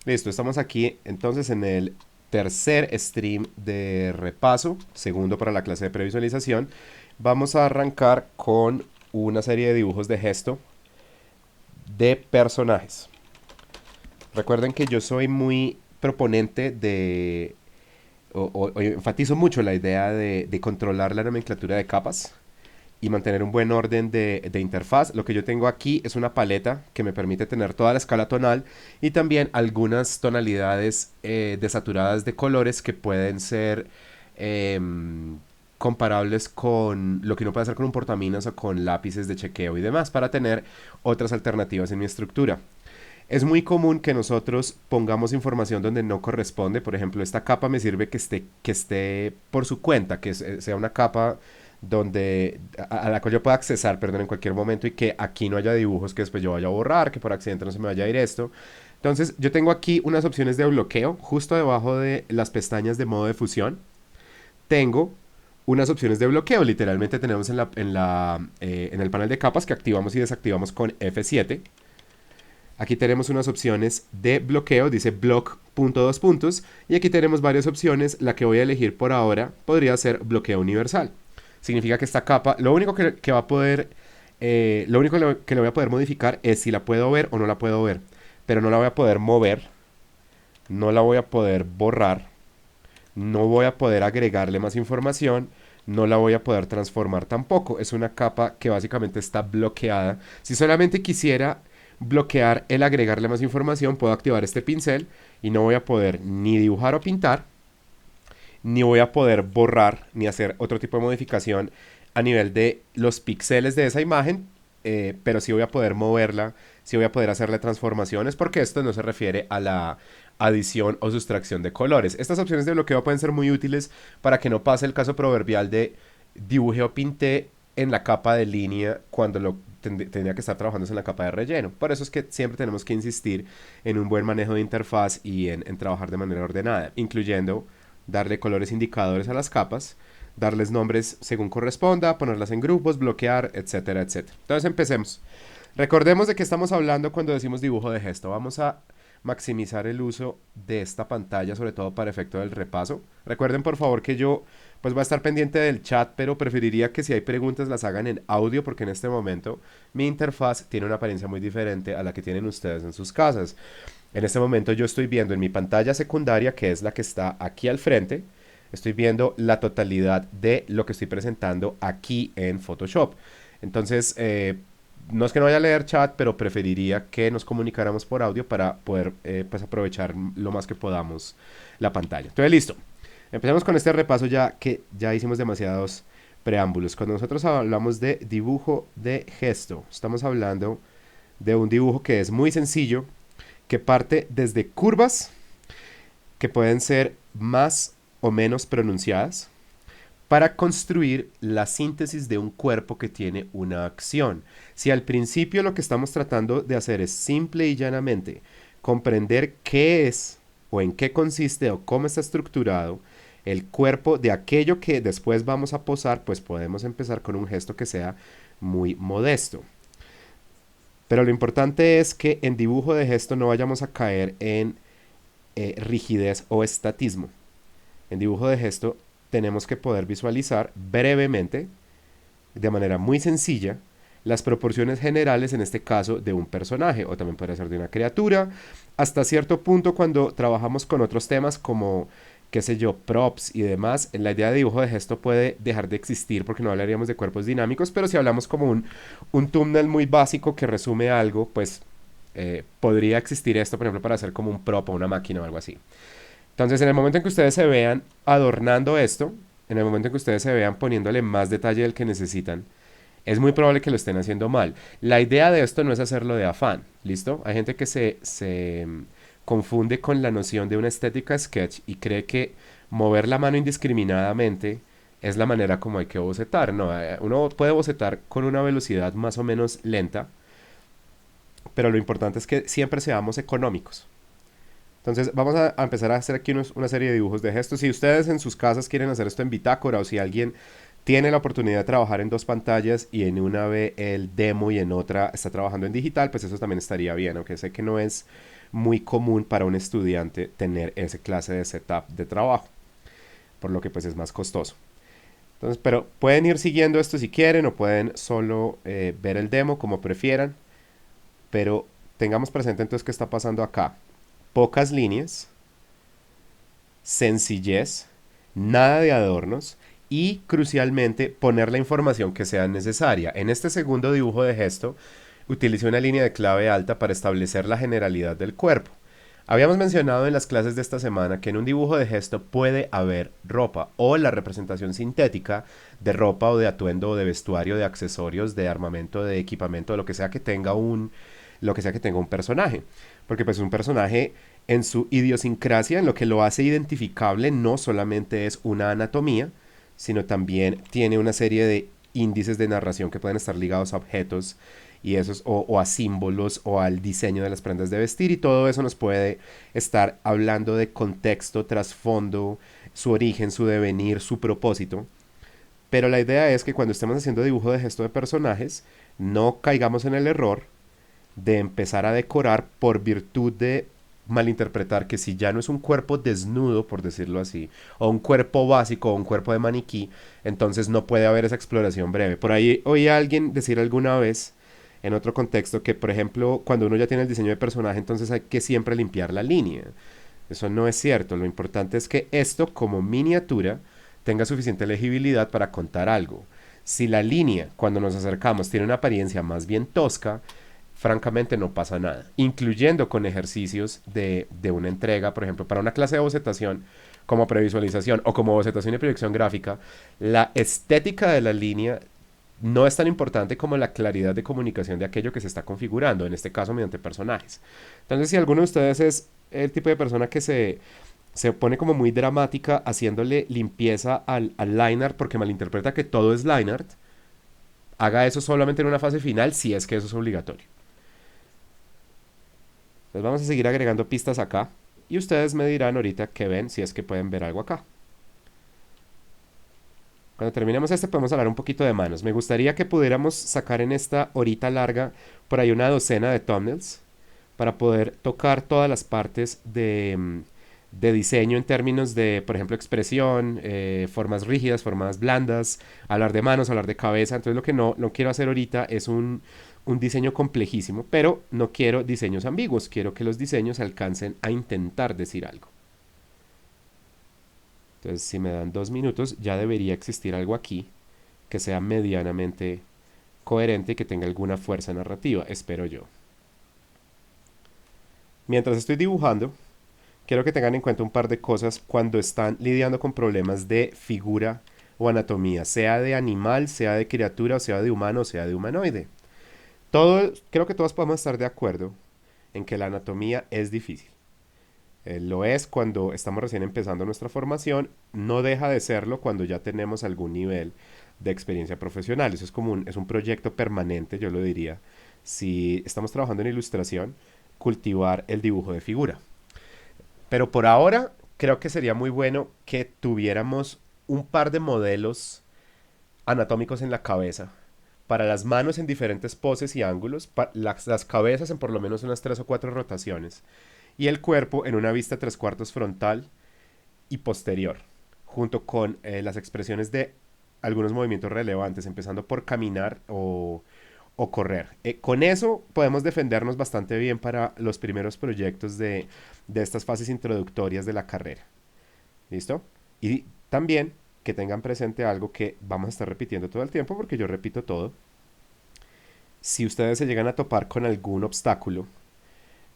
Listo, estamos aquí entonces en el tercer stream de repaso, segundo para la clase de previsualización. Vamos a arrancar con una serie de dibujos de gesto de personajes. Recuerden que yo soy muy proponente de, o enfatizo mucho la idea de controlar la nomenclatura de capas y mantener un buen orden de interfaz. Lo que yo tengo aquí es una paleta que me permite tener toda la escala tonal y también algunas tonalidades desaturadas de colores que pueden ser comparables con lo que uno puede hacer con un portaminas o con lápices de chequeo y demás para tener otras alternativas en mi estructura. Es muy común que nosotros pongamos información donde no corresponde. Por ejemplo, esta capa me sirve que esté por su cuenta, sea una capa donde a la cual yo pueda accesar, perdón, en cualquier momento y que aquí no haya dibujos que después yo vaya a borrar, que por accidente no se me vaya a ir esto. Entonces, yo tengo aquí unas opciones de bloqueo justo debajo de las pestañas de modo de fusión. Tengo unas opciones de bloqueo. Literalmente tenemos en el panel de capas que activamos y desactivamos con F7. Aquí tenemos unas opciones de bloqueo, dice block punto dos puntos, y aquí tenemos varias opciones. La que voy a elegir por ahora podría ser bloqueo universal. Significa que esta capa, lo único que va a poder, lo único que le voy a poder modificar es si la puedo ver o no la puedo ver, pero no la voy a poder mover, no la voy a poder borrar, no voy a poder agregarle más información, no la voy a poder transformar tampoco. Es una capa que básicamente está bloqueada. Si solamente quisiera bloquear el agregarle más información, puedo activar este pincel y no voy a poder ni dibujar o pintar, ni voy a poder borrar, ni hacer otro tipo de modificación a nivel de los píxeles de esa imagen, pero sí voy a poder moverla, sí voy a poder hacerle transformaciones, porque esto no se refiere a la adición o sustracción de colores. Estas opciones de bloqueo pueden ser muy útiles para que no pase el caso proverbial de dibujé o pinté en la capa de línea cuando tendría que estar trabajando en la capa de relleno. Por eso es que siempre tenemos que insistir en un buen manejo de interfaz y en trabajar de manera ordenada, incluyendo darle colores indicadores a las capas, darles nombres según corresponda, ponerlas en grupos, bloquear, etcétera, etcétera. Entonces empecemos. Recordemos de qué estamos hablando cuando decimos dibujo de gesto. Vamos a maximizar el uso de esta pantalla, sobre todo para efecto del repaso. Recuerden por favor que yo pues voy a estar pendiente del chat, pero preferiría que si hay preguntas las hagan en audio porque en este momento mi interfaz tiene una apariencia muy diferente a la que tienen ustedes en sus casas. En este momento yo estoy viendo en mi pantalla secundaria, que es la que está aquí al frente, estoy viendo la totalidad de lo que estoy presentando aquí en Photoshop. Entonces, no es que no vaya a leer chat, pero preferiría que nos comunicáramos por audio para poder pues aprovechar lo más que podamos la pantalla. Entonces, listo. Empecemos con este repaso ya que ya hicimos demasiados preámbulos. Cuando nosotros hablamos de dibujo de gesto, estamos hablando de un dibujo que es muy sencillo, que parte desde curvas que pueden ser más o menos pronunciadas para construir la síntesis de un cuerpo que tiene una acción. Si al principio lo que estamos tratando de hacer es simple y llanamente comprender qué es o en qué consiste o cómo está estructurado el cuerpo de aquello que después vamos a posar, pues podemos empezar con un gesto que sea muy modesto. Pero lo importante es que en dibujo de gesto no vayamos a caer en rigidez o estatismo. En dibujo de gesto tenemos que poder visualizar brevemente, de manera muy sencilla, las proporciones generales, en este caso, de un personaje, o también puede ser de una criatura, hasta cierto punto cuando trabajamos con otros temas como, qué sé yo, props y demás, la idea de dibujo de gesto puede dejar de existir porque no hablaríamos de cuerpos dinámicos, pero si hablamos como un thumbnail muy básico que resume algo, pues podría existir esto, por ejemplo, para hacer como un prop o una máquina o algo así. Entonces, en el momento en que ustedes se vean adornando esto, en el momento en que ustedes se vean poniéndole más detalle del que necesitan, es muy probable que lo estén haciendo mal. La idea de esto no es hacerlo de afán, ¿listo? Hay gente que se confunde con la noción de una estética sketch y cree que mover la mano indiscriminadamente es la manera como hay que bocetar. No, uno puede bocetar con una velocidad más o menos lenta, pero lo importante es que siempre seamos económicos. Entonces vamos a empezar a hacer aquí una serie de dibujos de gestos. Si ustedes en sus casas quieren hacer esto en bitácora o si alguien tiene la oportunidad de trabajar en dos pantallas y en una ve el demo y en otra está trabajando en digital, pues eso también estaría bien, aunque sé que no es muy común para un estudiante tener esa clase de setup de trabajo, por lo que pues es más costoso. Entonces, pero pueden ir siguiendo esto si quieren o pueden solo ver el demo como prefieran, pero tengamos presente entonces qué está pasando acá. Pocas líneas, sencillez, nada de adornos y crucialmente poner la información que sea necesaria. En este segundo dibujo de gesto utilicé una línea de clave alta para establecer la generalidad del cuerpo. Habíamos mencionado en las clases de esta semana que en un dibujo de gesto puede haber ropa o la representación sintética de ropa o de atuendo o de vestuario, de accesorios, de armamento, de equipamiento, de lo que sea que tenga un personaje. Porque pues un personaje en su idiosincrasia, en lo que lo hace identificable, no solamente es una anatomía, sino también tiene una serie de índices de narración que pueden estar ligados a objetos y esos, o a símbolos o al diseño de las prendas de vestir y todo eso nos puede estar hablando de contexto, trasfondo, su origen, su devenir, su propósito. Pero la idea es que cuando estemos haciendo dibujo de gesto de personajes, no caigamos en el error de empezar a decorar por virtud de malinterpretar que si ya no es un cuerpo desnudo, por decirlo así, o un cuerpo básico o un cuerpo de maniquí, entonces no puede haber esa exploración breve. Por ahí oí a alguien decir alguna vez, en otro contexto, que por ejemplo, cuando uno ya tiene el diseño de personaje, entonces hay que siempre limpiar la línea. Eso no es cierto. Lo importante es que esto, como miniatura, tenga suficiente legibilidad para contar algo. Si la línea, cuando nos acercamos, tiene una apariencia más bien tosca, francamente no pasa nada, incluyendo con ejercicios de una entrega, por ejemplo, para una clase de bocetación como previsualización o como bocetación y proyección gráfica, la estética de la línea no es tan importante como la claridad de comunicación de aquello que se está configurando, en este caso mediante personajes. Entonces, si alguno de ustedes es el tipo de persona que se pone como muy dramática haciéndole limpieza al line art porque malinterpreta que todo es line art, haga eso solamente en una fase final si es que eso es obligatorio. Entonces vamos a seguir agregando pistas acá y ustedes me dirán ahorita que ven si es que pueden ver algo acá. Cuando terminemos este podemos hablar un poquito de manos. Me gustaría que pudiéramos sacar en esta horita larga por ahí una docena de thumbnails para poder tocar todas las partes de diseño en términos de, por ejemplo, expresión, formas rígidas, formas blandas, hablar de manos, hablar de cabeza. Entonces lo que no quiero hacer ahorita es un diseño complejísimo, pero no quiero diseños ambiguos, quiero que los diseños alcancen a intentar decir algo. Entonces si me dan 2 minutos ya debería existir algo aquí que sea medianamente coherente y que tenga alguna fuerza narrativa, espero yo. Mientras estoy dibujando, quiero que tengan en cuenta un par de cosas cuando están lidiando con problemas de figura o anatomía, sea de animal, sea de criatura, o sea de humano, o sea de humanoide. Creo que todos podemos estar de acuerdo en que la anatomía es difícil. Lo es cuando estamos recién empezando nuestra formación, no deja de serlo cuando ya tenemos algún nivel de experiencia profesional. Eso es un proyecto permanente, yo lo diría. Si estamos trabajando en ilustración, cultivar el dibujo de figura. Pero por ahora creo que sería muy bueno que tuviéramos un par de modelos anatómicos en la cabeza. Para las manos en diferentes poses y ángulos, las cabezas en por lo menos unas 3 o 4 rotaciones y el cuerpo en una vista 3/4 frontal y posterior, junto con las expresiones de algunos movimientos relevantes, empezando por caminar o correr. Con eso podemos defendernos bastante bien para los primeros proyectos de estas fases introductorias de la carrera. ¿Listo? Y también que tengan presente algo que vamos a estar repitiendo todo el tiempo, porque yo repito todo. Si ustedes se llegan a topar con algún obstáculo,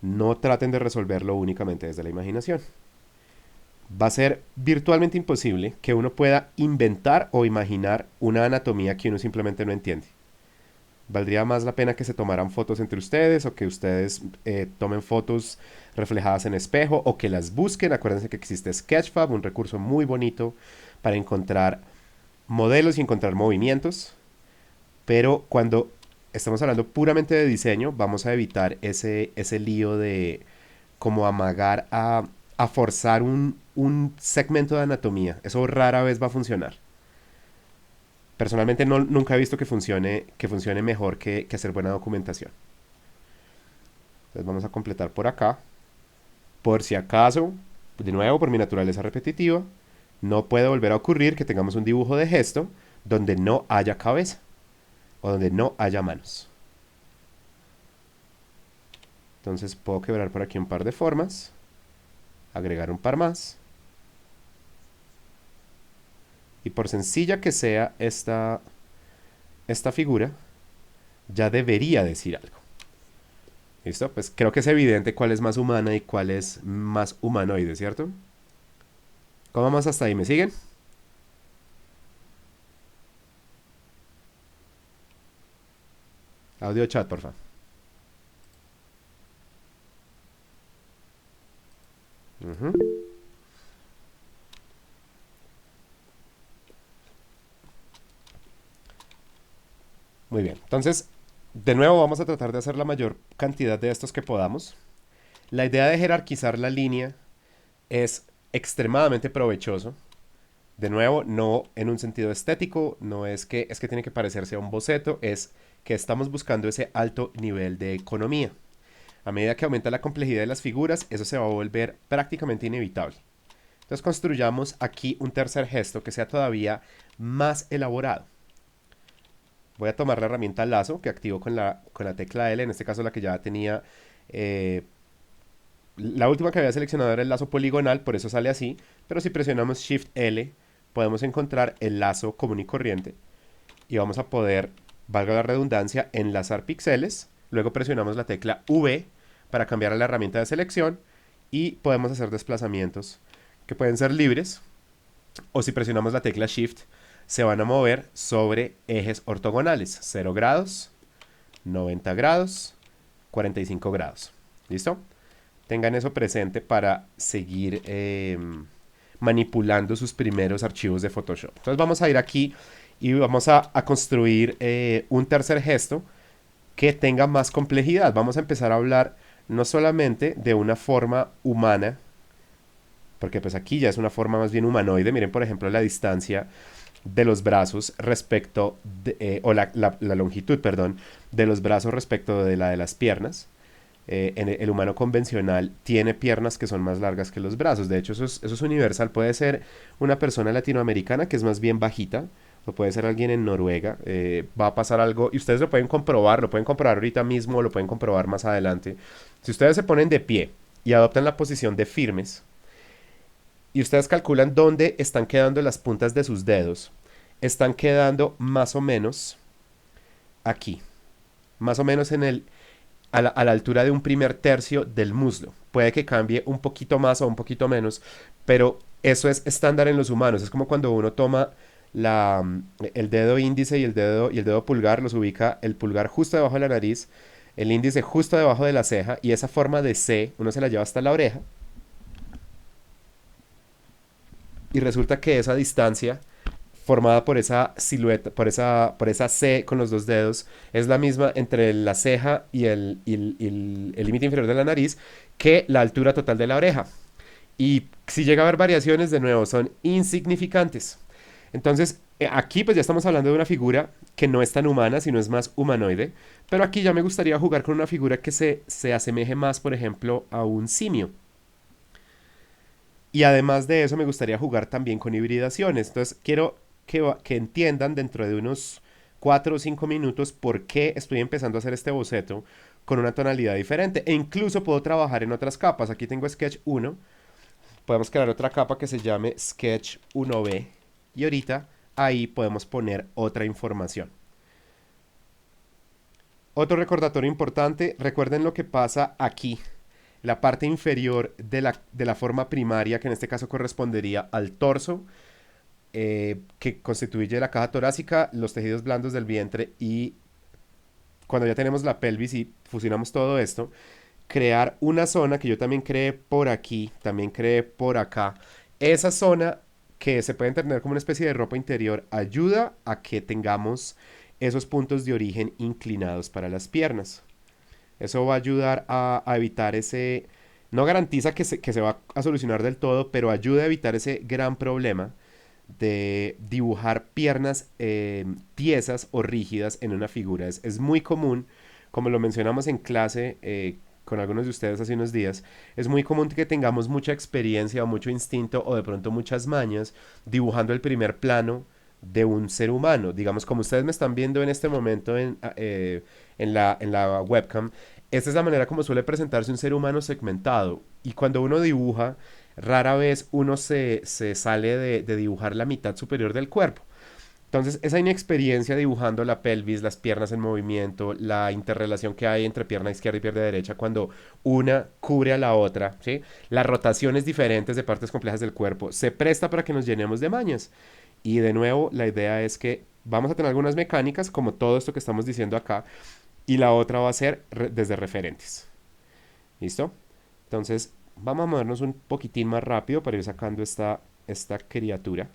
no traten de resolverlo únicamente desde la imaginación. Va a ser virtualmente imposible que uno pueda inventar o imaginar una anatomía que uno simplemente no entiende. Valdría más la pena que se tomaran fotos entre ustedes o que ustedes tomen fotos reflejadas en espejo o que las busquen. Acuérdense que existe Sketchfab, un recurso muy bonito para encontrar modelos y encontrar movimientos. Pero cuando estamos hablando puramente de diseño, vamos a evitar ese lío de como amagar a forzar un segmento de anatomía. Eso rara vez va a funcionar. Personalmente nunca he visto que funcione mejor que hacer buena documentación. Entonces vamos a completar por acá. Por si acaso, de nuevo, por mi naturaleza repetitiva, no puede volver a ocurrir que tengamos un dibujo de gesto donde no haya cabeza o donde no haya manos. Entonces puedo quebrar por aquí un par de formas, agregar un par más. Y por sencilla que sea esta figura, ya debería decir algo. ¿Listo? Pues creo que es evidente cuál es más humana y cuál es más humanoide, ¿cierto? ¿Cómo vamos hasta ahí? ¿Me siguen? Audio chat, por favor. Muy bien. Entonces, de nuevo vamos a tratar de hacer la mayor cantidad de estos que podamos. La idea de jerarquizar la línea es extremadamente provechoso. De nuevo, no en un sentido estético, no es que tiene que parecerse a un boceto, es que estamos buscando ese alto nivel de economía. A medida que aumenta la complejidad de las figuras, eso se va a volver prácticamente inevitable. Entonces construyamos aquí un tercer gesto que sea todavía más elaborado. Voy a tomar la herramienta lazo que activo con la tecla L, en este caso la que ya tenía. La última que había seleccionado era el lazo poligonal, por eso sale así, pero si presionamos Shift L podemos encontrar el lazo común y corriente y vamos a poder, valga la redundancia, enlazar píxeles. Luego presionamos la tecla V para cambiar a la herramienta de selección y podemos hacer desplazamientos que pueden ser libres, o si presionamos la tecla Shift se van a mover sobre ejes ortogonales, 0 grados, 90 grados, 45 grados. ¿Listo? Tengan eso presente para seguir manipulando sus primeros archivos de Photoshop. Entonces vamos a ir aquí y vamos a construir un tercer gesto que tenga más complejidad. Vamos a empezar a hablar no solamente de una forma humana, porque pues aquí ya es una forma más bien humanoide. Miren, por ejemplo, la distancia de los brazos respecto o la longitud, perdón, de los brazos respecto de la de las piernas. En el humano convencional tiene piernas que son más largas que los brazos. De hecho, eso es universal. Puede ser una persona latinoamericana que es más bien bajita, o puede ser alguien en Noruega. Va a pasar algo, y ustedes lo pueden comprobar ahorita mismo, o lo pueden comprobar más adelante. Si ustedes se ponen de pie y adoptan la posición de firmes, y ustedes calculan dónde están quedando las puntas de sus dedos, están quedando más o menos aquí, más o menos a la altura de un primer tercio del muslo. Puede que cambie un poquito más o un poquito menos, pero eso es estándar en los humanos. Es como cuando uno toma el dedo índice y el dedo pulgar, los ubica el pulgar justo debajo de la nariz, el índice justo debajo de la ceja, y esa forma de C uno se la lleva hasta la oreja. Y resulta que esa distancia formada por esa silueta, por esa C con los dos dedos, es la misma entre la ceja y el límite inferior de la nariz que la altura total de la oreja. Y si llega a haber variaciones, de nuevo, son insignificantes. Entonces, aquí pues ya estamos hablando de una figura que no es tan humana, sino es más humanoide. Pero aquí ya me gustaría jugar con una figura que se asemeje más, por ejemplo, a un simio. Y además de eso me gustaría jugar también con hibridaciones. Entonces quiero que entiendan dentro de unos 4 o 5 minutos por qué estoy empezando a hacer este boceto con una tonalidad diferente. E incluso puedo trabajar en otras capas. Aquí tengo Sketch 1. Podemos crear otra capa que se llame Sketch 1B. Y ahorita ahí podemos poner otra información. Otro recordatorio importante, recuerden lo que pasa aquí. La parte inferior de la forma primaria, que en este caso correspondería al torso, que constituye la caja torácica, los tejidos blandos del vientre, y cuando ya tenemos la pelvis y fusionamos todo esto, crear una zona que yo también creé por aquí, también creé por acá. Esa zona que se puede entender como una especie de ropa interior ayuda a que tengamos esos puntos de origen inclinados para las piernas. Eso va a ayudar a evitar ese... No garantiza que se va a solucionar del todo, pero ayuda a evitar ese gran problema de dibujar piernas tiesas o rígidas en una figura. Es muy común, como lo mencionamos en clase con algunos de ustedes hace unos días, es muy común que tengamos mucha experiencia o mucho instinto o de pronto muchas mañas dibujando el primer plano de un ser humano. Digamos, como ustedes me están viendo en este momento en la webcam, esta es la manera como suele presentarse un ser humano segmentado. Y cuando uno dibuja, rara vez uno se sale de dibujar la mitad superior del cuerpo. Entonces, esa inexperiencia dibujando la pelvis, las piernas en movimiento, la interrelación que hay entre pierna izquierda y pierna derecha cuando una cubre a la otra, ¿sí? Las rotaciones diferentes de partes complejas del cuerpo, se presta para que nos llenemos de mañas. Y de nuevo, la idea es que vamos a tener algunas mecánicas, como todo esto que estamos diciendo acá, y la otra va a ser desde referentes. ¿Listo? Entonces, vamos a movernos un poquitín más rápido para ir sacando esta criatura.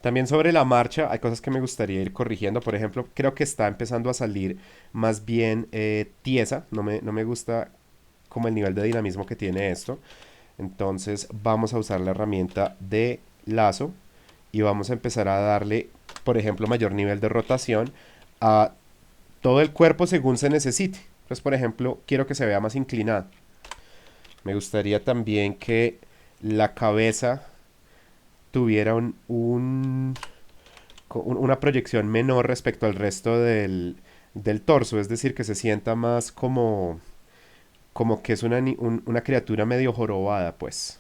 También sobre la marcha hay cosas que me gustaría ir corrigiendo. Por ejemplo, creo que está empezando a salir más bien tiesa. No me gusta como el nivel de dinamismo que tiene esto. Entonces vamos a usar la herramienta de lazo y vamos a empezar a darle, por ejemplo, mayor nivel de rotación a todo el cuerpo según se necesite. Entonces, por ejemplo, quiero que se vea más inclinado. Me gustaría también que la cabeza tuviera una proyección menor respecto al resto del torso, es decir, que se sienta más como que es una criatura medio jorobada, pues.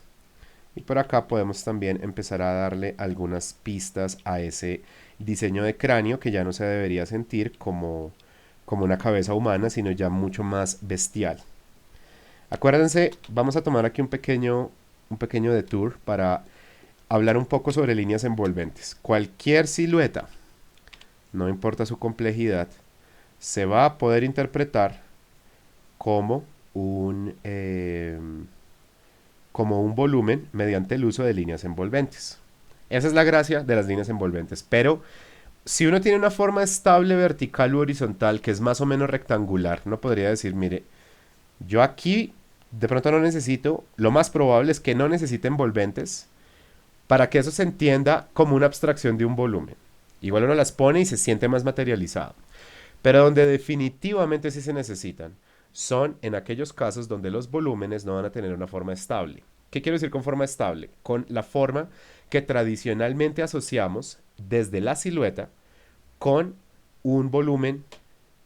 Y por acá podemos también empezar a darle algunas pistas a ese diseño de cráneo que ya no se debería sentir como una cabeza humana, sino ya mucho más bestial. Acuérdense, vamos a tomar aquí un pequeño detour para hablar un poco sobre líneas envolventes. Cualquier silueta, no importa su complejidad, se va a poder interpretar como como un volumen mediante el uso de líneas envolventes. Esa es la gracia de las líneas envolventes. Pero si uno tiene una forma estable vertical u horizontal que es más o menos rectangular, uno podría decir, mire, yo aquí de pronto no necesito, lo más probable es que no necesite envolventes para que eso se entienda como una abstracción de un volumen. Igual uno las pone y se siente más materializado. Pero donde definitivamente sí se necesitan son en aquellos casos donde los volúmenes no van a tener una forma estable. ¿Qué quiero decir con forma estable? Con la forma que tradicionalmente asociamos desde la silueta con un volumen,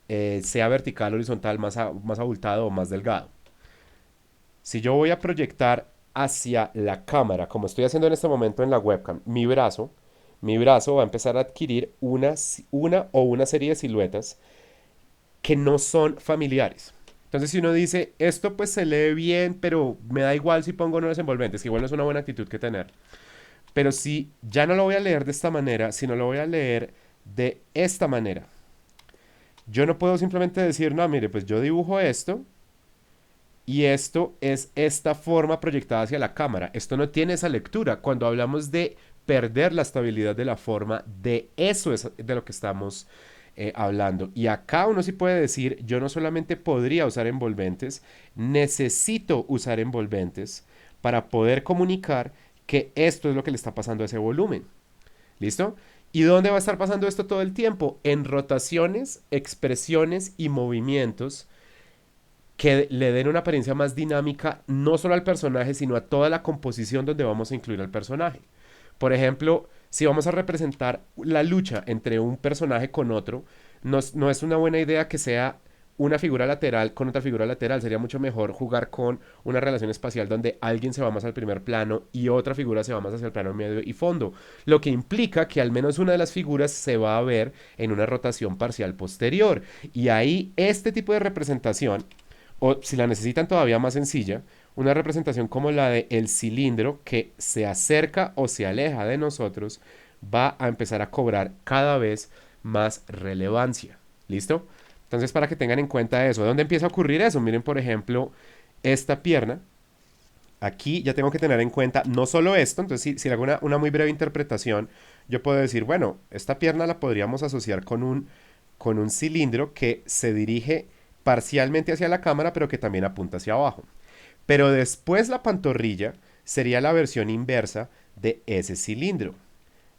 sea vertical, horizontal, más abultado o más delgado. Si yo voy a proyectar hacia la cámara, como estoy haciendo en este momento en la webcam, mi brazo va a empezar a adquirir una o una serie de siluetas que no son familiares. Entonces, si uno dice, esto pues se lee bien, pero me da igual si pongo nuevos envolventes, que igual no es una buena actitud que tener. Pero si ya no lo voy a leer de esta manera, sino lo voy a leer de esta manera, yo no puedo simplemente decir, no, mire, pues yo dibujo esto y esto es esta forma proyectada hacia la cámara. Esto no tiene esa lectura. Cuando hablamos de perder la estabilidad de la forma, de eso es de lo que estamos hablando. Y acá uno sí puede decir, yo no solamente podría usar envolventes, necesito usar envolventes para poder comunicar que esto es lo que le está pasando a ese volumen. ¿Listo? ¿Y dónde va a estar pasando esto todo el tiempo? En rotaciones, expresiones y movimientos que le den una apariencia más dinámica no solo al personaje, sino a toda la composición donde vamos a incluir al personaje. Por ejemplo, si vamos a representar la lucha entre un personaje con otro, no es una buena idea que sea una figura lateral con otra figura lateral. Sería mucho mejor jugar con una relación espacial donde alguien se va más al primer plano y otra figura se va más hacia el plano medio y fondo. Lo que implica que al menos una de las figuras se va a ver en una rotación parcial posterior. Y ahí este tipo de representación, o si la necesitan todavía más sencilla, una representación como la de el cilindro que se acerca o se aleja de nosotros, va a empezar a cobrar cada vez más relevancia. ¿Listo? Entonces, para que tengan en cuenta eso, ¿dónde empieza a ocurrir eso? Miren, por ejemplo, esta pierna. Aquí ya tengo que tener en cuenta no solo esto, entonces si hago una muy breve interpretación, yo puedo decir, bueno, esta pierna la podríamos asociar con un cilindro que se dirige parcialmente hacia la cámara, pero que también apunta hacia abajo. Pero después la pantorrilla sería la versión inversa de ese cilindro.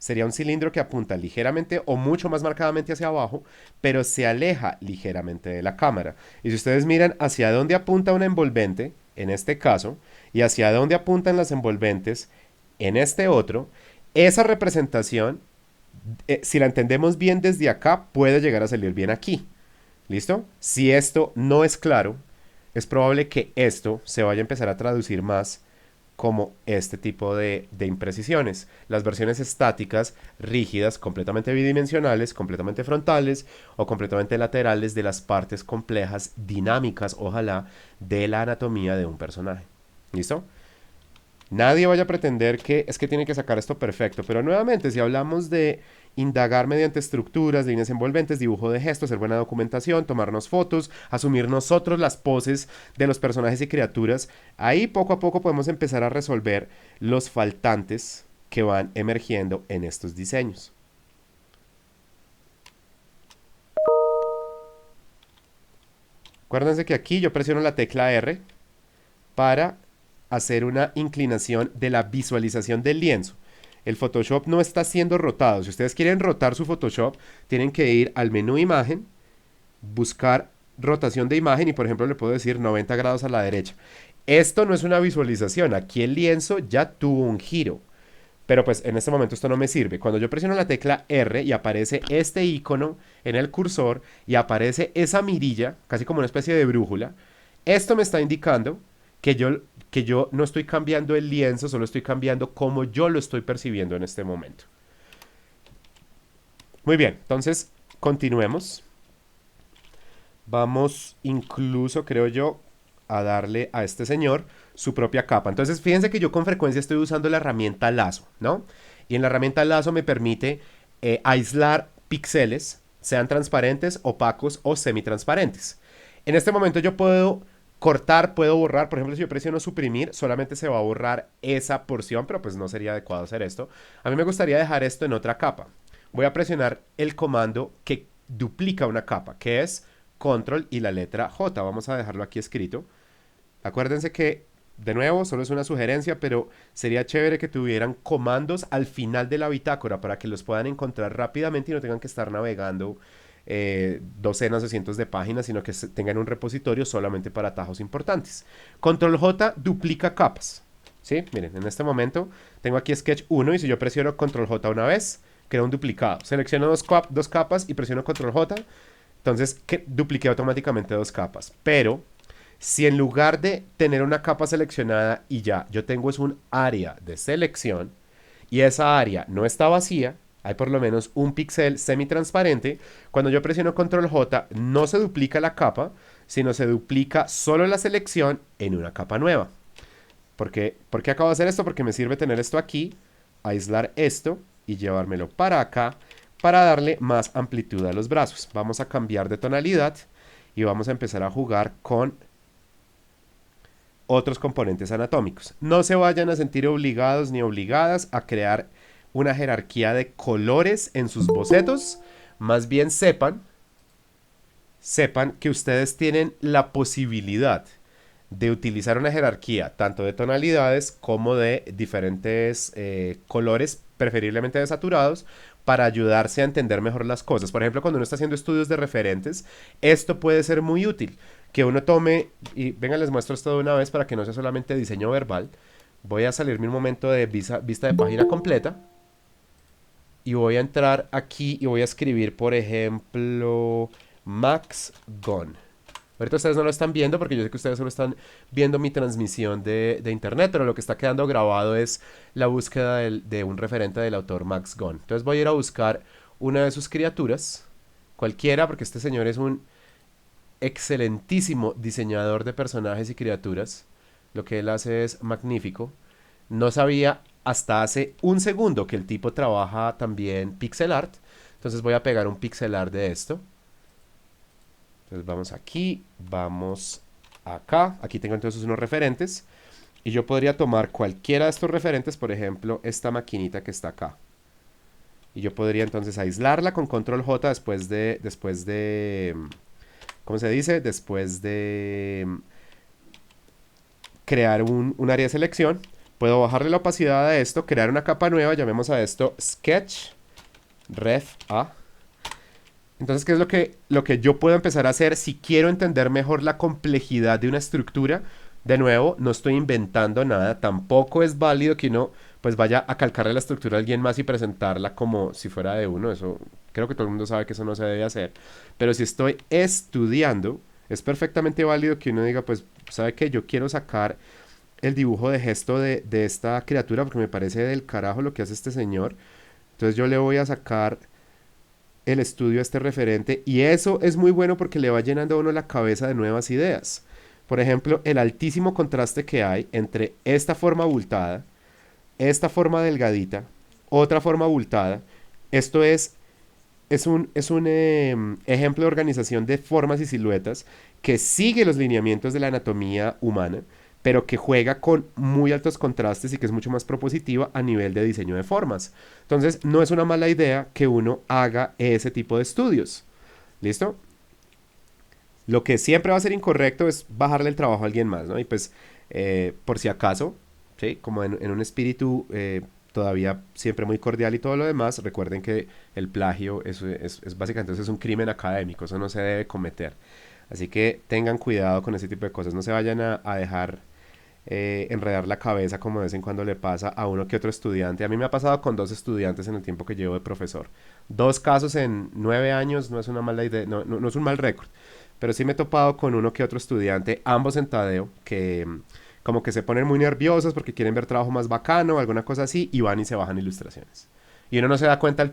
sería un cilindro que apunta ligeramente o mucho más marcadamente hacia abajo, pero se aleja ligeramente de la cámara. Y si ustedes miran hacia dónde apunta una envolvente, en este caso, y hacia dónde apuntan las envolventes, en este otro, esa representación, si la entendemos bien desde acá, puede llegar a salir bien aquí. ¿Listo? Si esto no es claro, es probable que esto se vaya a empezar a traducir más como este tipo de imprecisiones. Las versiones estáticas, rígidas, completamente bidimensionales, completamente frontales o completamente laterales de las partes complejas, dinámicas, ojalá, de la anatomía de un personaje. ¿Listo? Nadie vaya a pretender que es que tiene que sacar esto perfecto, pero nuevamente, si hablamos de indagar mediante estructuras, líneas envolventes, dibujo de gestos, hacer buena documentación, tomarnos fotos, asumir nosotros las poses de los personajes y criaturas, ahí poco a poco podemos empezar a resolver los faltantes que van emergiendo en estos diseños. Acuérdense que aquí yo presiono la tecla R para hacer una inclinación de la visualización del lienzo. El Photoshop no está siendo rotado. Si ustedes quieren rotar su Photoshop, tienen que ir al menú imagen, buscar rotación de imagen y por ejemplo le puedo decir 90 grados a la derecha. Esto no es una visualización. Aquí el lienzo ya tuvo un giro. Pero pues en este momento esto no me sirve. Cuando yo presiono la tecla R y aparece este icono en el cursor y aparece esa mirilla, casi como una especie de brújula, esto me está indicando que yo no estoy cambiando el lienzo, solo estoy cambiando cómo yo lo estoy percibiendo en este momento. Muy bien, entonces continuemos. Vamos incluso, creo yo, a darle a este señor su propia capa. Entonces, fíjense que yo con frecuencia estoy usando la herramienta lazo, ¿no? Y en la herramienta lazo me permite aislar píxeles, sean transparentes, opacos o semitransparentes. En este momento yo puedo cortar, puedo borrar. Por ejemplo, si yo presiono suprimir, solamente se va a borrar esa porción, pero pues no sería adecuado hacer esto. A mí me gustaría dejar esto en otra capa. Voy a presionar el comando que duplica una capa, que es control y la letra J. Vamos a dejarlo aquí escrito. Acuérdense que, de nuevo, solo es una sugerencia, pero sería chévere que tuvieran comandos al final de la bitácora para que los puedan encontrar rápidamente y no tengan que estar navegando docenas o cientos de páginas, sino que tengan un repositorio solamente para atajos importantes. Control J duplica capas. ¿Sí? Miren, en este momento tengo aquí Sketch 1 y si yo presiono Control J una vez, crea un duplicado. Selecciono dos capas y presiono Control J. Entonces, dupliqué automáticamente dos capas. Pero, si en lugar de tener una capa seleccionada y ya, yo tengo es un área de selección y esa área no está vacía, hay por lo menos un píxel semitransparente, cuando yo presiono Control J no se duplica la capa, sino se duplica solo la selección en una capa nueva. ¿Por qué acabo de hacer esto? Porque me sirve tener esto aquí, aislar esto y llevármelo para acá para darle más amplitud a los brazos. Vamos a cambiar de tonalidad y vamos a empezar a jugar con otros componentes anatómicos. No se vayan a sentir obligados ni obligadas a crear una jerarquía de colores en sus bocetos. Más bien sepan que ustedes tienen la posibilidad de utilizar una jerarquía tanto de tonalidades como de diferentes colores, preferiblemente desaturados, para ayudarse a entender mejor las cosas. Por ejemplo, cuando uno está haciendo estudios de referentes, esto puede ser muy útil. Que uno tome, y venga, les muestro esto de una vez para que no sea solamente diseño verbal. Voy a salirme un momento de vista de página completa. Y voy a entrar aquí y voy a escribir, por ejemplo, Max Gon. Ahorita ustedes no lo están viendo porque yo sé que ustedes solo están viendo mi transmisión de internet, pero lo que está quedando grabado es la búsqueda de un referente del autor Max Gon. Entonces voy a ir a buscar una de sus criaturas, cualquiera, porque este señor es un excelentísimo diseñador de personajes y criaturas. Lo que él hace es magnífico. No sabía hasta hace un segundo que el tipo trabaja también pixel art. Entonces voy a pegar un pixel art de esto. Entonces vamos aquí, vamos acá. Aquí tengo entonces unos referentes. Y yo podría tomar cualquiera de estos referentes, por ejemplo, esta maquinita que está acá. Y yo podría entonces aislarla con control J después de ¿cómo se dice? Después de crear un área de selección. Puedo bajarle la opacidad a esto, crear una capa nueva, llamemos a esto Sketch Ref A. Entonces, ¿qué es lo que yo puedo empezar a hacer si quiero entender mejor la complejidad de una estructura? De nuevo, no estoy inventando nada, tampoco es válido que uno pues vaya a calcarle la estructura a alguien más y presentarla como si fuera de uno, eso creo que todo el mundo sabe que eso no se debe hacer, pero si estoy estudiando, es perfectamente válido que uno diga, pues, ¿sabe qué? Yo quiero sacar el dibujo de gesto de esta criatura porque me parece del carajo lo que hace este señor, entonces yo le voy a sacar el estudio a este referente y eso es muy bueno porque le va llenando a uno la cabeza de nuevas ideas. Por ejemplo, el altísimo contraste que hay entre esta forma abultada, esta forma delgadita, otra forma abultada. Esto es un ejemplo de organización de formas y siluetas que sigue los lineamientos de la anatomía humana, pero que juega con muy altos contrastes y que es mucho más propositiva a nivel de diseño de formas. Entonces, no es una mala idea que uno haga ese tipo de estudios. ¿Listo? Lo que siempre va a ser incorrecto es bajarle el trabajo a alguien más, ¿no? Y pues, por si acaso, ¿sí? Como en un espíritu todavía siempre muy cordial y todo lo demás, recuerden que el plagio es básicamente eso es un crimen académico, eso no se debe cometer. Así que tengan cuidado con ese tipo de cosas, no se vayan a dejar enredar la cabeza como de vez en cuando le pasa a uno que otro estudiante. A mí me ha pasado con dos estudiantes en el tiempo que llevo de profesor. Dos casos en 9 años no es una mala idea, no es un mal récord. Pero sí me he topado con uno que otro estudiante, ambos en Tadeo, que como que se ponen muy nerviosos porque quieren ver trabajo más bacano o alguna cosa así y van y se bajan ilustraciones. Y uno no se da cuenta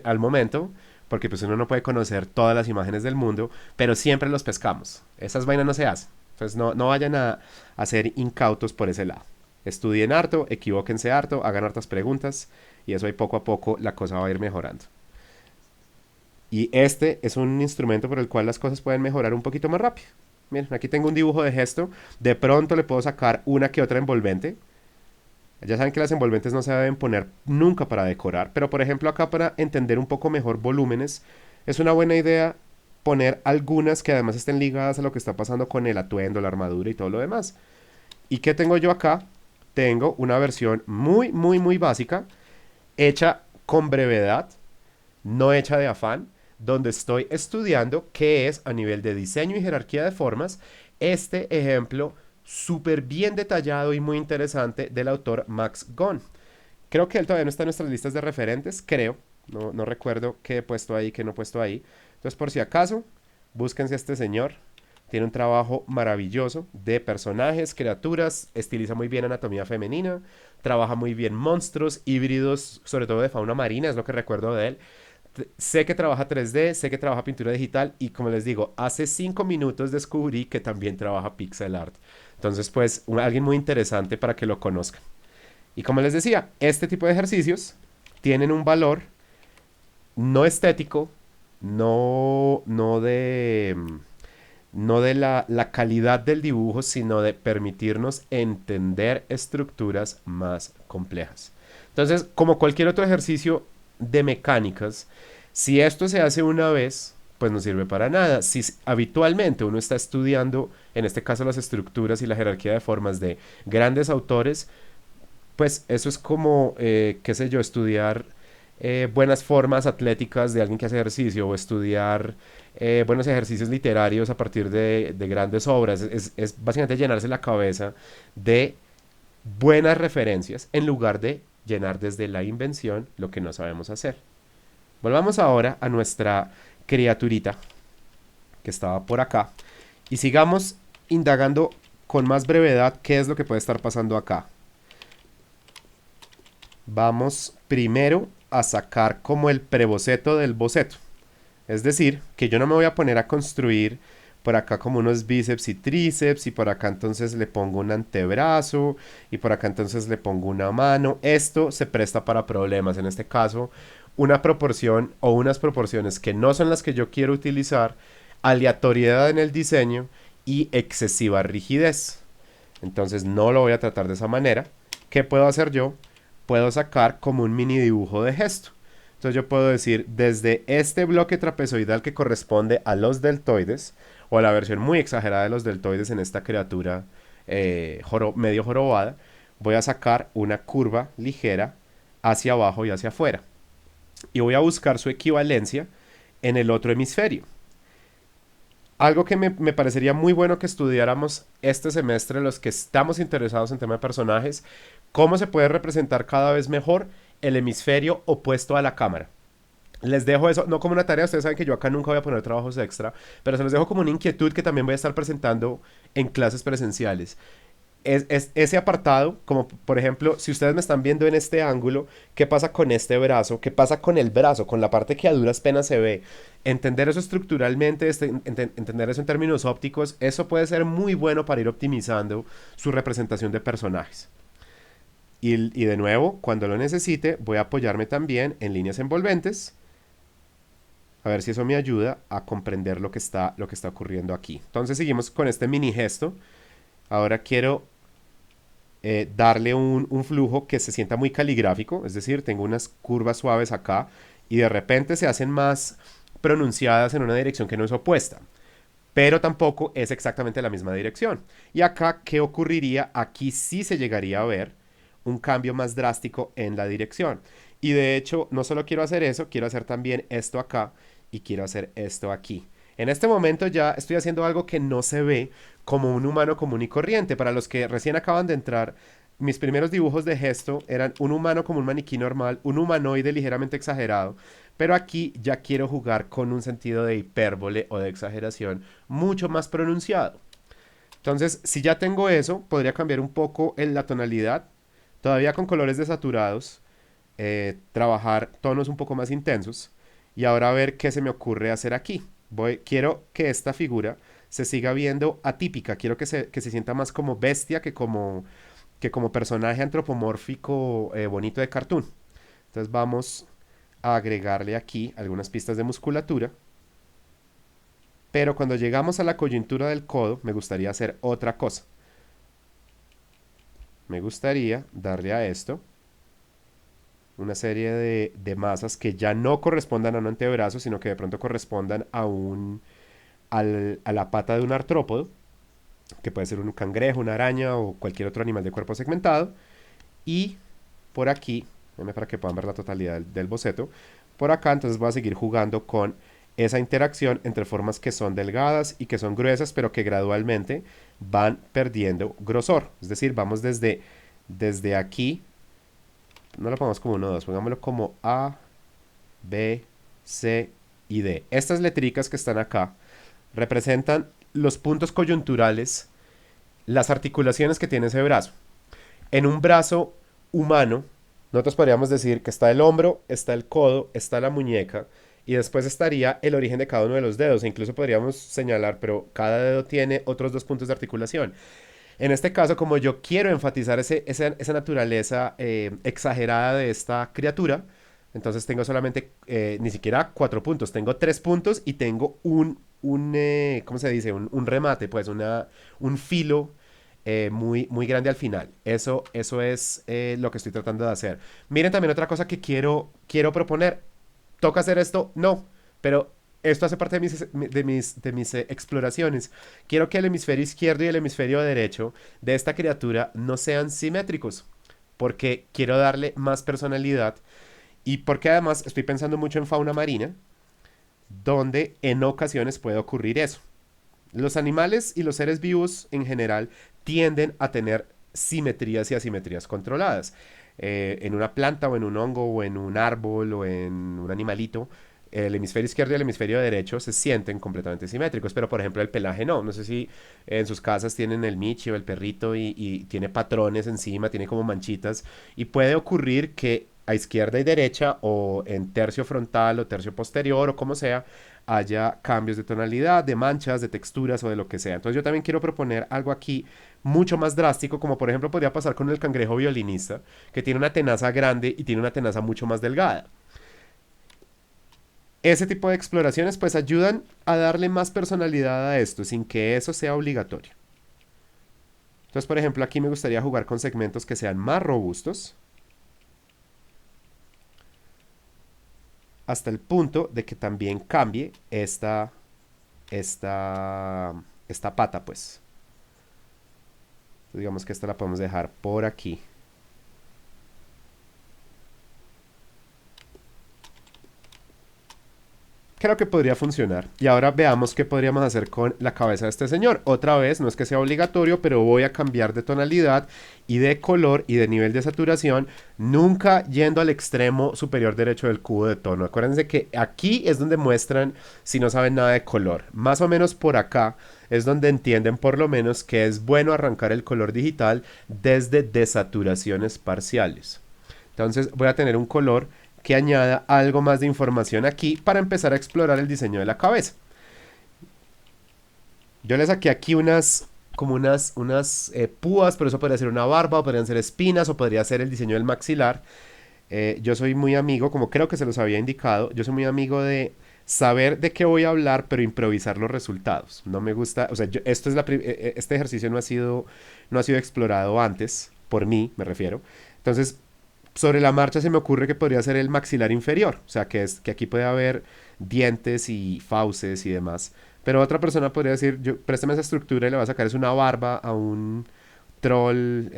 al momento porque pues uno no puede conocer todas las imágenes del mundo, pero siempre los pescamos. Esas vainas no se hacen. Entonces no vayan a ser incautos por ese lado. Estudien harto, equivóquense harto, hagan hartas preguntas y eso ahí poco a poco la cosa va a ir mejorando. Y este es un instrumento por el cual las cosas pueden mejorar un poquito más rápido. Miren, aquí tengo un dibujo de gesto. De pronto le puedo sacar una que otra envolvente. Ya saben que las envolventes no se deben poner nunca para decorar. Pero por ejemplo acá para entender un poco mejor volúmenes, es una buena idea poner algunas que además estén ligadas a lo que está pasando con el atuendo, la armadura y todo lo demás. ¿Y qué tengo yo acá? Tengo una versión muy, muy, muy básica, hecha con brevedad, no hecha de afán, donde estoy estudiando qué es a nivel de diseño y jerarquía de formas este ejemplo súper bien detallado y muy interesante del autor Max Ghosn. Creo que él todavía no está en nuestras listas de referentes, creo. No recuerdo qué he puesto ahí, qué no he puesto ahí. Entonces, por si acaso, búsquense a este señor. Tiene un trabajo maravilloso de personajes, criaturas, estiliza muy bien anatomía femenina, trabaja muy bien monstruos, híbridos, sobre todo de fauna marina, es lo que recuerdo de él. Sé que trabaja 3D, sé que trabaja pintura digital y como les digo, hace 5 minutos descubrí que también trabaja pixel art. Entonces, pues, alguien muy interesante para que lo conozcan. Y como les decía, este tipo de ejercicios tienen un valor no estético, no de la calidad del dibujo, sino de permitirnos entender estructuras más complejas. Entonces, como cualquier otro ejercicio de mecánicas, si esto se hace una vez, pues no sirve para nada. Si habitualmente uno está estudiando, en este caso las estructuras y la jerarquía de formas de grandes autores, pues eso es como, qué sé yo, estudiar buenas formas atléticas de alguien que hace ejercicio o estudiar buenos ejercicios literarios a partir de grandes obras. Es básicamente llenarse la cabeza de buenas referencias en lugar de llenar desde la invención lo que no sabemos hacer. Volvamos ahora a nuestra criaturita que estaba por acá y sigamos indagando con más brevedad qué es lo que puede estar pasando acá. Vamos primero a sacar como el preboceto del boceto. Es decir, que yo no me voy a poner a construir por acá como unos bíceps y tríceps y por acá entonces le pongo un antebrazo y por acá entonces le pongo una mano. Esto se presta para problemas. En este caso, una proporción o unas proporciones que no son las que yo quiero utilizar, aleatoriedad en el diseño y excesiva rigidez. Entonces no lo voy a tratar de esa manera. ¿Qué puedo hacer yo? Puedo sacar como un mini dibujo de gesto. Entonces yo puedo decir desde este bloque trapezoidal que corresponde a los deltoides, o a la versión muy exagerada de los deltoides en esta criatura medio jorobada, voy a sacar una curva ligera hacia abajo y hacia afuera. Y voy a buscar su equivalencia en el otro hemisferio. Algo que me parecería muy bueno que estudiáramos este semestre, los que estamos interesados en tema de personajes, cómo se puede representar cada vez mejor el hemisferio opuesto a la cámara. Les dejo eso, no como una tarea, ustedes saben que yo acá nunca voy a poner trabajos extra, pero se los dejo como una inquietud que también voy a estar presentando en clases presenciales. Ese apartado, como por ejemplo, si ustedes me están viendo en este ángulo, ¿qué pasa con este brazo? ¿Qué pasa con el brazo? Con la parte que a duras penas se ve. Entender eso estructuralmente, entender eso en términos ópticos, eso puede ser muy bueno para ir optimizando su representación de personajes. Y de nuevo, cuando lo necesite, voy a apoyarme también en líneas envolventes, a ver si eso me ayuda a comprender lo que está ocurriendo aquí. Entonces seguimos con este mini gesto. Ahora quiero darle un flujo que se sienta muy caligráfico, es decir, tengo unas curvas suaves acá y de repente se hacen más pronunciadas en una dirección que no es opuesta, pero tampoco es exactamente la misma dirección. Y acá, ¿qué ocurriría? Aquí sí se llegaría a ver un cambio más drástico en la dirección. Y de hecho, no solo quiero hacer eso, quiero hacer también esto acá y quiero hacer esto aquí. En este momento ya estoy haciendo algo que no se ve como un humano común y corriente. Para los que recién acaban de entrar, mis primeros dibujos de gesto eran un humano como un maniquí normal, un humanoide ligeramente exagerado, pero aquí ya quiero jugar con un sentido de hipérbole o de exageración mucho más pronunciado. Entonces, si ya tengo eso, podría cambiar un poco en la tonalidad, todavía con colores desaturados, trabajar tonos un poco más intensos y ahora ver qué se me ocurre hacer aquí. Quiero que esta figura se siga viendo atípica, quiero que se sienta más como bestia que como personaje antropomórfico bonito de cartoon. Entonces vamos a agregarle aquí algunas pistas de musculatura. Pero cuando llegamos a la coyuntura del codo, me gustaría hacer otra cosa. Me gustaría darle a esto una serie de masas que ya no correspondan a un antebrazo, sino que de pronto correspondan a la pata de un artrópodo, que puede ser un cangrejo, una araña o cualquier otro animal de cuerpo segmentado. Y por aquí, para que puedan ver la totalidad del boceto, por acá entonces voy a seguir jugando con esa interacción entre formas que son delgadas y que son gruesas, pero que gradualmente van perdiendo grosor. Es decir, vamos desde aquí, no lo pongamos como 1, 2, pongámoslo como A, B, C y D. Estas letricas que están acá representan los puntos coyunturales, las articulaciones que tiene ese brazo. En un brazo humano, nosotros podríamos decir que está el hombro, está el codo, está la muñeca y después estaría el origen de cada uno de los dedos. E incluso podríamos señalar, pero cada dedo tiene otros 2 puntos de articulación. En este caso, como yo quiero enfatizar esa naturaleza exagerada de esta criatura, entonces tengo solamente ni siquiera 4 puntos, tengo 3 puntos y tengo ¿cómo se dice? Un remate, pues un filo muy, muy grande al final. Eso es lo que estoy tratando de hacer. Miren también otra cosa que quiero proponer. ¿Toca hacer esto? No, pero esto hace parte de mis exploraciones. Quiero que el hemisferio izquierdo y el hemisferio derecho de esta criatura no sean simétricos, porque quiero darle más personalidad y porque además estoy pensando mucho en fauna marina, donde en ocasiones puede ocurrir eso. Los animales y los seres vivos en general tienden a tener simetrías y asimetrías controladas. En una planta o en un hongo o en un árbol o en un animalito, el hemisferio izquierdo y el hemisferio derecho se sienten completamente simétricos, pero por ejemplo el pelaje no. No sé si en sus casas tienen el michi o el perrito y tiene patrones encima, tiene como manchitas y puede ocurrir que a izquierda y derecha o en tercio frontal o tercio posterior o como sea, haya cambios de tonalidad, de manchas, de texturas o de lo que sea. Entonces yo también quiero proponer algo aquí mucho más drástico, como por ejemplo podría pasar con el cangrejo violinista, que tiene una tenaza grande y tiene una tenaza mucho más delgada. Ese tipo de exploraciones pues ayudan a darle más personalidad a esto sin que eso sea obligatorio. Entonces, por ejemplo, aquí me gustaría jugar con segmentos que sean más robustos hasta el punto de que también cambie esta pata, pues. Entonces, digamos que esta la podemos dejar por aquí. creo que podría funcionar. Y ahora veamos qué podríamos hacer con la cabeza de este señor. Otra vez, no es que sea obligatorio, pero voy a cambiar de tonalidad y de color y de nivel de saturación, nunca yendo al extremo superior derecho del cubo de tono. Acuérdense que aquí es donde muestran si no saben nada de color. Más o menos por acá es donde entienden por lo menos que es bueno arrancar el color digital desde desaturaciones parciales. Entonces voy a tener un color que añada algo más de información aquí para empezar a explorar el diseño de la cabeza. Yo le saqué aquí unas púas, pero eso podría ser una barba, o podrían ser espinas, o podría ser el diseño del maxilar. Yo soy muy amigo, como creo que se los había indicado, yo soy muy amigo de saber de qué voy a hablar, pero improvisar los resultados. No me gusta, o sea, este ejercicio no ha sido explorado antes, por mí me refiero. Entonces, sobre la marcha se me ocurre que podría ser el maxilar inferior, o sea, que aquí puede haber dientes y fauces y demás. Pero otra persona podría decir, yo, préstame esa estructura y le va a sacar es una barba a un troll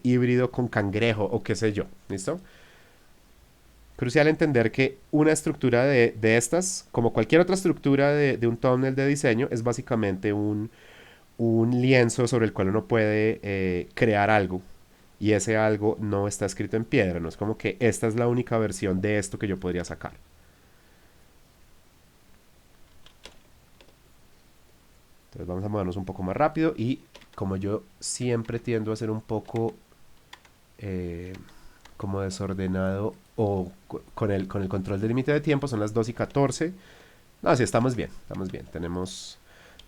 híbrido con cangrejo o qué sé yo, ¿listo? Crucial entender que una estructura de estas, como cualquier otra estructura de un thumbnail de diseño, es básicamente un lienzo sobre el cual uno puede crear algo. Y ese algo no está escrito en piedra, no es como que esta es la única versión de esto que yo podría sacar. Entonces vamos a movernos un poco más rápido y como yo siempre tiendo a ser un poco eh, como desordenado o con el control del límite de tiempo, son las 2:14. No, sí, estamos bien, estamos bien. Tenemos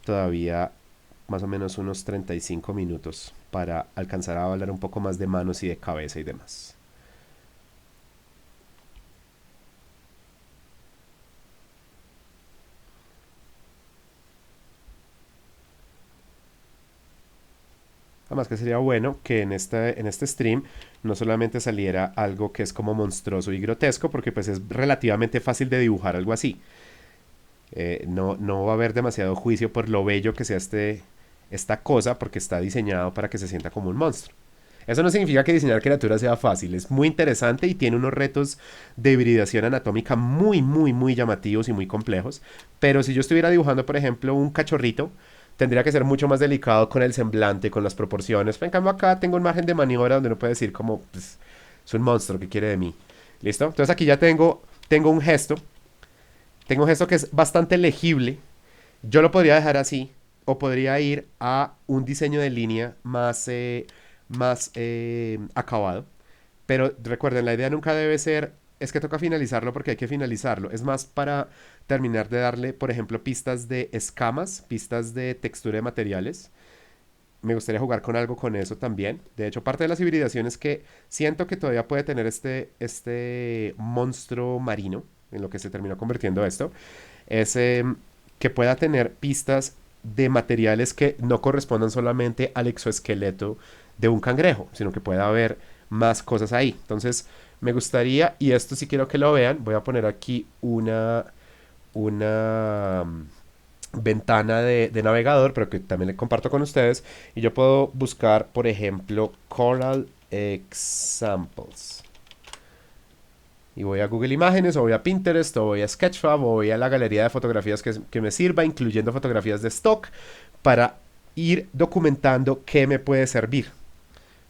todavía más o menos unos 35 minutos para alcanzar a hablar un poco más de manos y de cabeza y demás. Además que sería bueno que en este stream no solamente saliera algo que es como monstruoso y grotesco, porque pues es relativamente fácil de dibujar algo así. No va a haber demasiado juicio por lo bello que sea esta cosa, porque está diseñado para que se sienta como un monstruo. Eso no significa que diseñar criaturas sea fácil, es muy interesante y tiene unos retos de hibridación anatómica muy, muy, muy llamativos y muy complejos. Pero si yo estuviera dibujando, por ejemplo, un cachorrito, tendría que ser mucho más delicado con el semblante, con las proporciones. En cambio, acá tengo un margen de maniobra donde uno puede decir como, pues, es un monstruo que quiere de mí. ¿Listo? Entonces aquí ya tengo un gesto. Tengo un gesto que es bastante legible. Yo lo podría dejar así o podría ir a un diseño de línea más acabado. Pero recuerden, la idea nunca debe ser, es que toca finalizarlo porque hay que finalizarlo. Es más para terminar de darle, por ejemplo, pistas de escamas, pistas de textura de materiales. Me gustaría jugar con algo con eso también. De hecho, parte de las hibridaciones que siento que todavía puede tener este monstruo marino, en lo que se terminó convirtiendo esto, es que pueda tener pistas de materiales que no correspondan solamente al exoesqueleto de un cangrejo, sino que pueda haber más cosas ahí. Entonces, me gustaría, y esto sí quiero que lo vean, voy a poner aquí una ventana de navegador, pero que también le comparto con ustedes. Y yo puedo buscar, por ejemplo, Coral Examples. Y voy a Google Imágenes, o voy a Pinterest, o voy a Sketchfab, o voy a la galería de fotografías que me sirva, incluyendo fotografías de stock, para ir documentando qué me puede servir.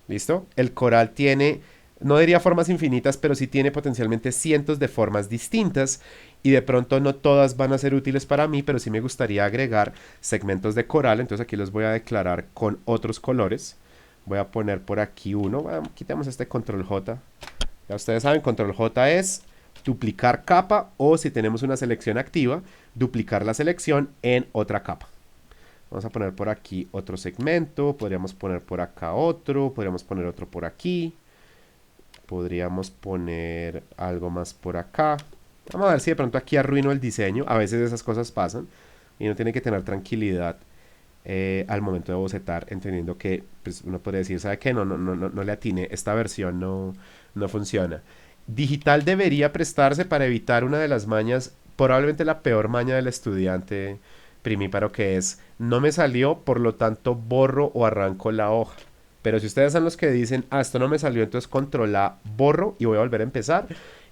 ¿Listo? El coral tiene, no diría formas infinitas, pero sí tiene potencialmente cientos de formas distintas y de pronto no todas van a ser útiles para mí, pero sí me gustaría agregar segmentos de coral, entonces aquí los voy a declarar con otros colores. Voy a poner por aquí uno, bueno, quitemos este control J. Ya ustedes saben, control J es duplicar capa o si tenemos una selección activa, duplicar la selección en otra capa. Vamos a poner por aquí otro segmento, podríamos poner por acá otro, podríamos poner otro por aquí, podríamos poner algo más por acá. Vamos a ver si de pronto aquí arruino el diseño, a veces esas cosas pasan y uno tiene que tener tranquilidad al momento de bocetar, entendiendo que pues, uno podría decir, ¿sabe qué? No le atine, esta versión no funciona. Digital debería prestarse para evitar una de las mañas, probablemente la peor maña del estudiante primíparo, que es no me salió, por lo tanto borro o arranco la hoja. Pero si ustedes son los que dicen, esto no me salió, entonces control A, borro y voy a volver a empezar,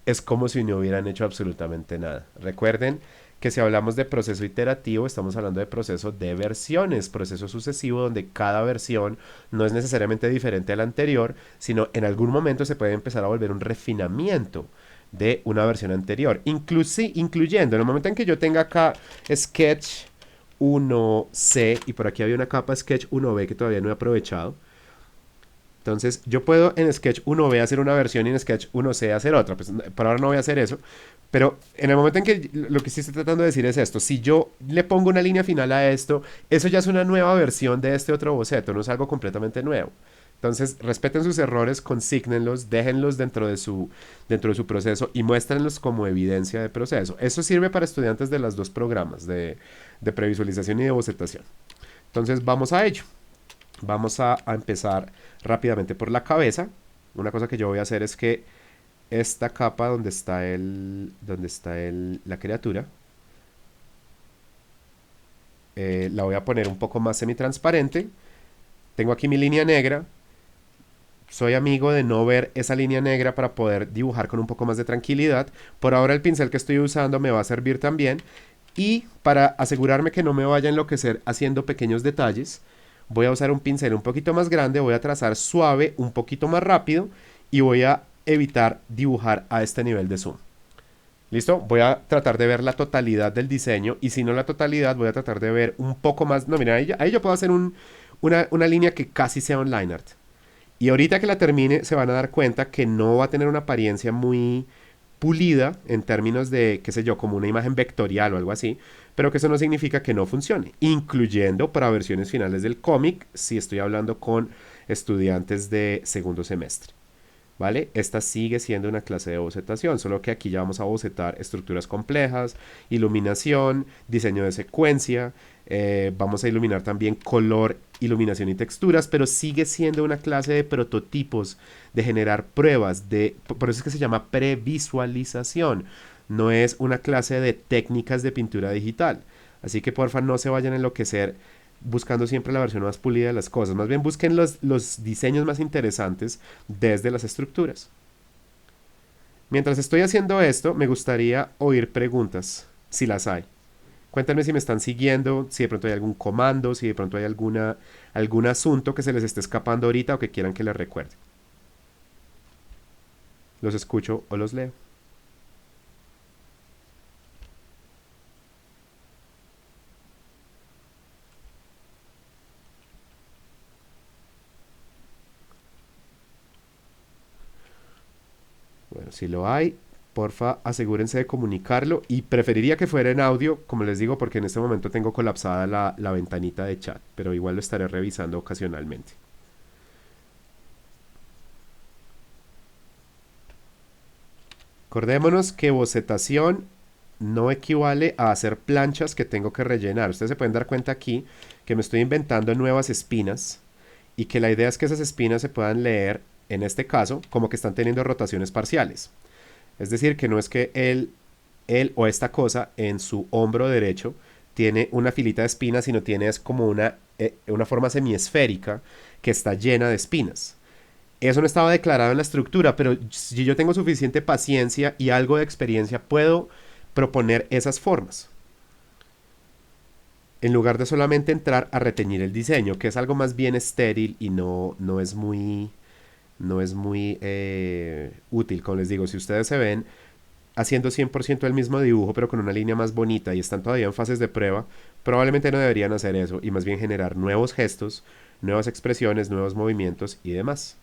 es como si no hubieran hecho absolutamente nada. Recuerden que si hablamos de proceso iterativo, estamos hablando de proceso de versiones, proceso sucesivo donde cada versión no es necesariamente diferente a la anterior, sino en algún momento se puede empezar a volver un refinamiento de una versión anterior, incluyendo en el momento en que yo tenga acá Sketch 1C y por aquí había una capa Sketch 1B que todavía no he aprovechado. Entonces yo puedo en Sketch 1B hacer una versión y en Sketch 1C hacer otra. Pues por ahora no voy a hacer eso. Pero en el momento en que lo que sí estoy tratando de decir es esto. Si yo le pongo una línea final a esto, eso ya es una nueva versión de este otro boceto. No es algo completamente nuevo. Entonces respeten sus errores, consígnenlos, déjenlos dentro de su proceso y muéstrenlos como evidencia de proceso. Eso sirve para estudiantes de los dos programas, de previsualización y de bocetación. Entonces vamos a ello. Vamos a empezar rápidamente por la cabeza. Una cosa que yo voy a hacer es que esta capa la criatura, la voy a poner un poco más semitransparente. Tengo aquí mi línea negra. Soy amigo de no ver esa línea negra para poder dibujar con un poco más de tranquilidad. Por ahora el pincel que estoy usando me va a servir también. Y para asegurarme que no me vaya a enloquecer haciendo pequeños detalles, voy a usar un pincel un poquito más grande, voy a trazar suave, un poquito más rápido y voy a evitar dibujar a este nivel de zoom. ¿Listo? Voy a tratar de ver la totalidad del diseño y si no la totalidad voy a tratar de ver un poco más. No, mira, ahí yo puedo hacer una línea que casi sea un line art. Y ahorita que la termine se van a dar cuenta que no va a tener una apariencia muy pulida en términos de, qué sé yo, como una imagen vectorial o algo así, pero que eso no significa que no funcione, incluyendo para versiones finales del cómic si estoy hablando con estudiantes de segundo semestre. ¿Vale? Esta sigue siendo una clase de bocetación, solo que aquí ya vamos a bocetar estructuras complejas, iluminación, diseño de secuencia, vamos a iluminar también color, iluminación y texturas, pero sigue siendo una clase de prototipos, de generar pruebas, por eso es que se llama previsualización, no es una clase de técnicas de pintura digital. Así que porfa no se vayan a enloquecer buscando siempre la versión más pulida de las cosas. Más bien busquen los diseños más interesantes desde las estructuras. Mientras estoy haciendo esto, me gustaría oír preguntas, si las hay. Cuéntenme si me están siguiendo, si de pronto hay algún comando, si de pronto hay algún asunto que se les esté escapando ahorita o que quieran que les recuerde. Los escucho o los leo. Bueno, si lo hay, porfa, asegúrense de comunicarlo y preferiría que fuera en audio, como les digo, porque en este momento tengo colapsada la ventanita de chat, pero igual lo estaré revisando ocasionalmente. Acordémonos que bocetación no equivale a hacer planchas que tengo que rellenar. Ustedes se pueden dar cuenta aquí que me estoy inventando nuevas espinas y que la idea es que esas espinas se puedan leer, en este caso, como que están teniendo rotaciones parciales. Es decir, que no es que él o esta cosa en su hombro derecho tiene una filita de espinas, sino tiene es como una forma semiesférica que está llena de espinas. Eso no estaba declarado en la estructura, pero si yo tengo suficiente paciencia y algo de experiencia, puedo proponer esas formas. En lugar de solamente entrar a reteñir el diseño, que es algo más bien estéril y no es muy, útil. Como les digo, si ustedes se ven haciendo 100% el mismo dibujo, pero con una línea más bonita y están todavía en fases de prueba, probablemente no deberían hacer eso y más bien generar nuevos gestos, nuevas expresiones, nuevos movimientos y demás.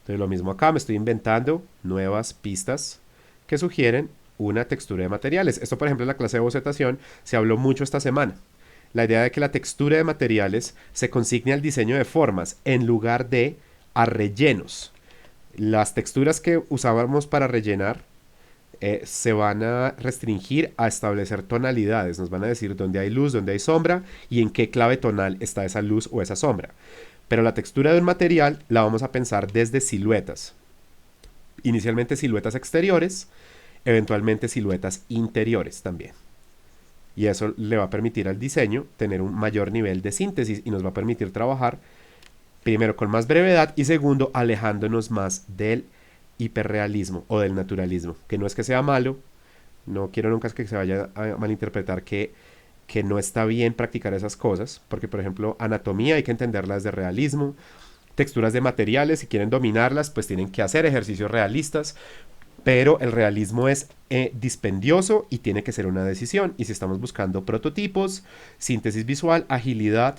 Entonces lo mismo acá, me estoy inventando nuevas pistas que sugieren una textura de materiales. Esto, por ejemplo, en la clase de bocetación se habló mucho esta semana. La idea de que la textura de materiales se consigne al diseño de formas en lugar de a rellenos. Las texturas que usábamos para rellenar se van a restringir a establecer tonalidades. Nos van a decir dónde hay luz, dónde hay sombra y en qué clave tonal está esa luz o esa sombra. Pero la textura de un material la vamos a pensar desde siluetas. Inicialmente siluetas exteriores, eventualmente siluetas interiores también. Y eso le va a permitir al diseño tener un mayor nivel de síntesis y nos va a permitir trabajar primero con más brevedad y segundo alejándonos más del hiperrealismo o del naturalismo, que no es que sea malo, No quiero nunca que se vaya a malinterpretar que no está bien practicar esas cosas, porque por ejemplo anatomía hay que entenderla desde realismo, texturas de materiales, si quieren dominarlas, pues tienen que hacer ejercicios realistas, pero el realismo es dispendioso y tiene que ser una decisión. Y si estamos buscando prototipos, síntesis visual, agilidad,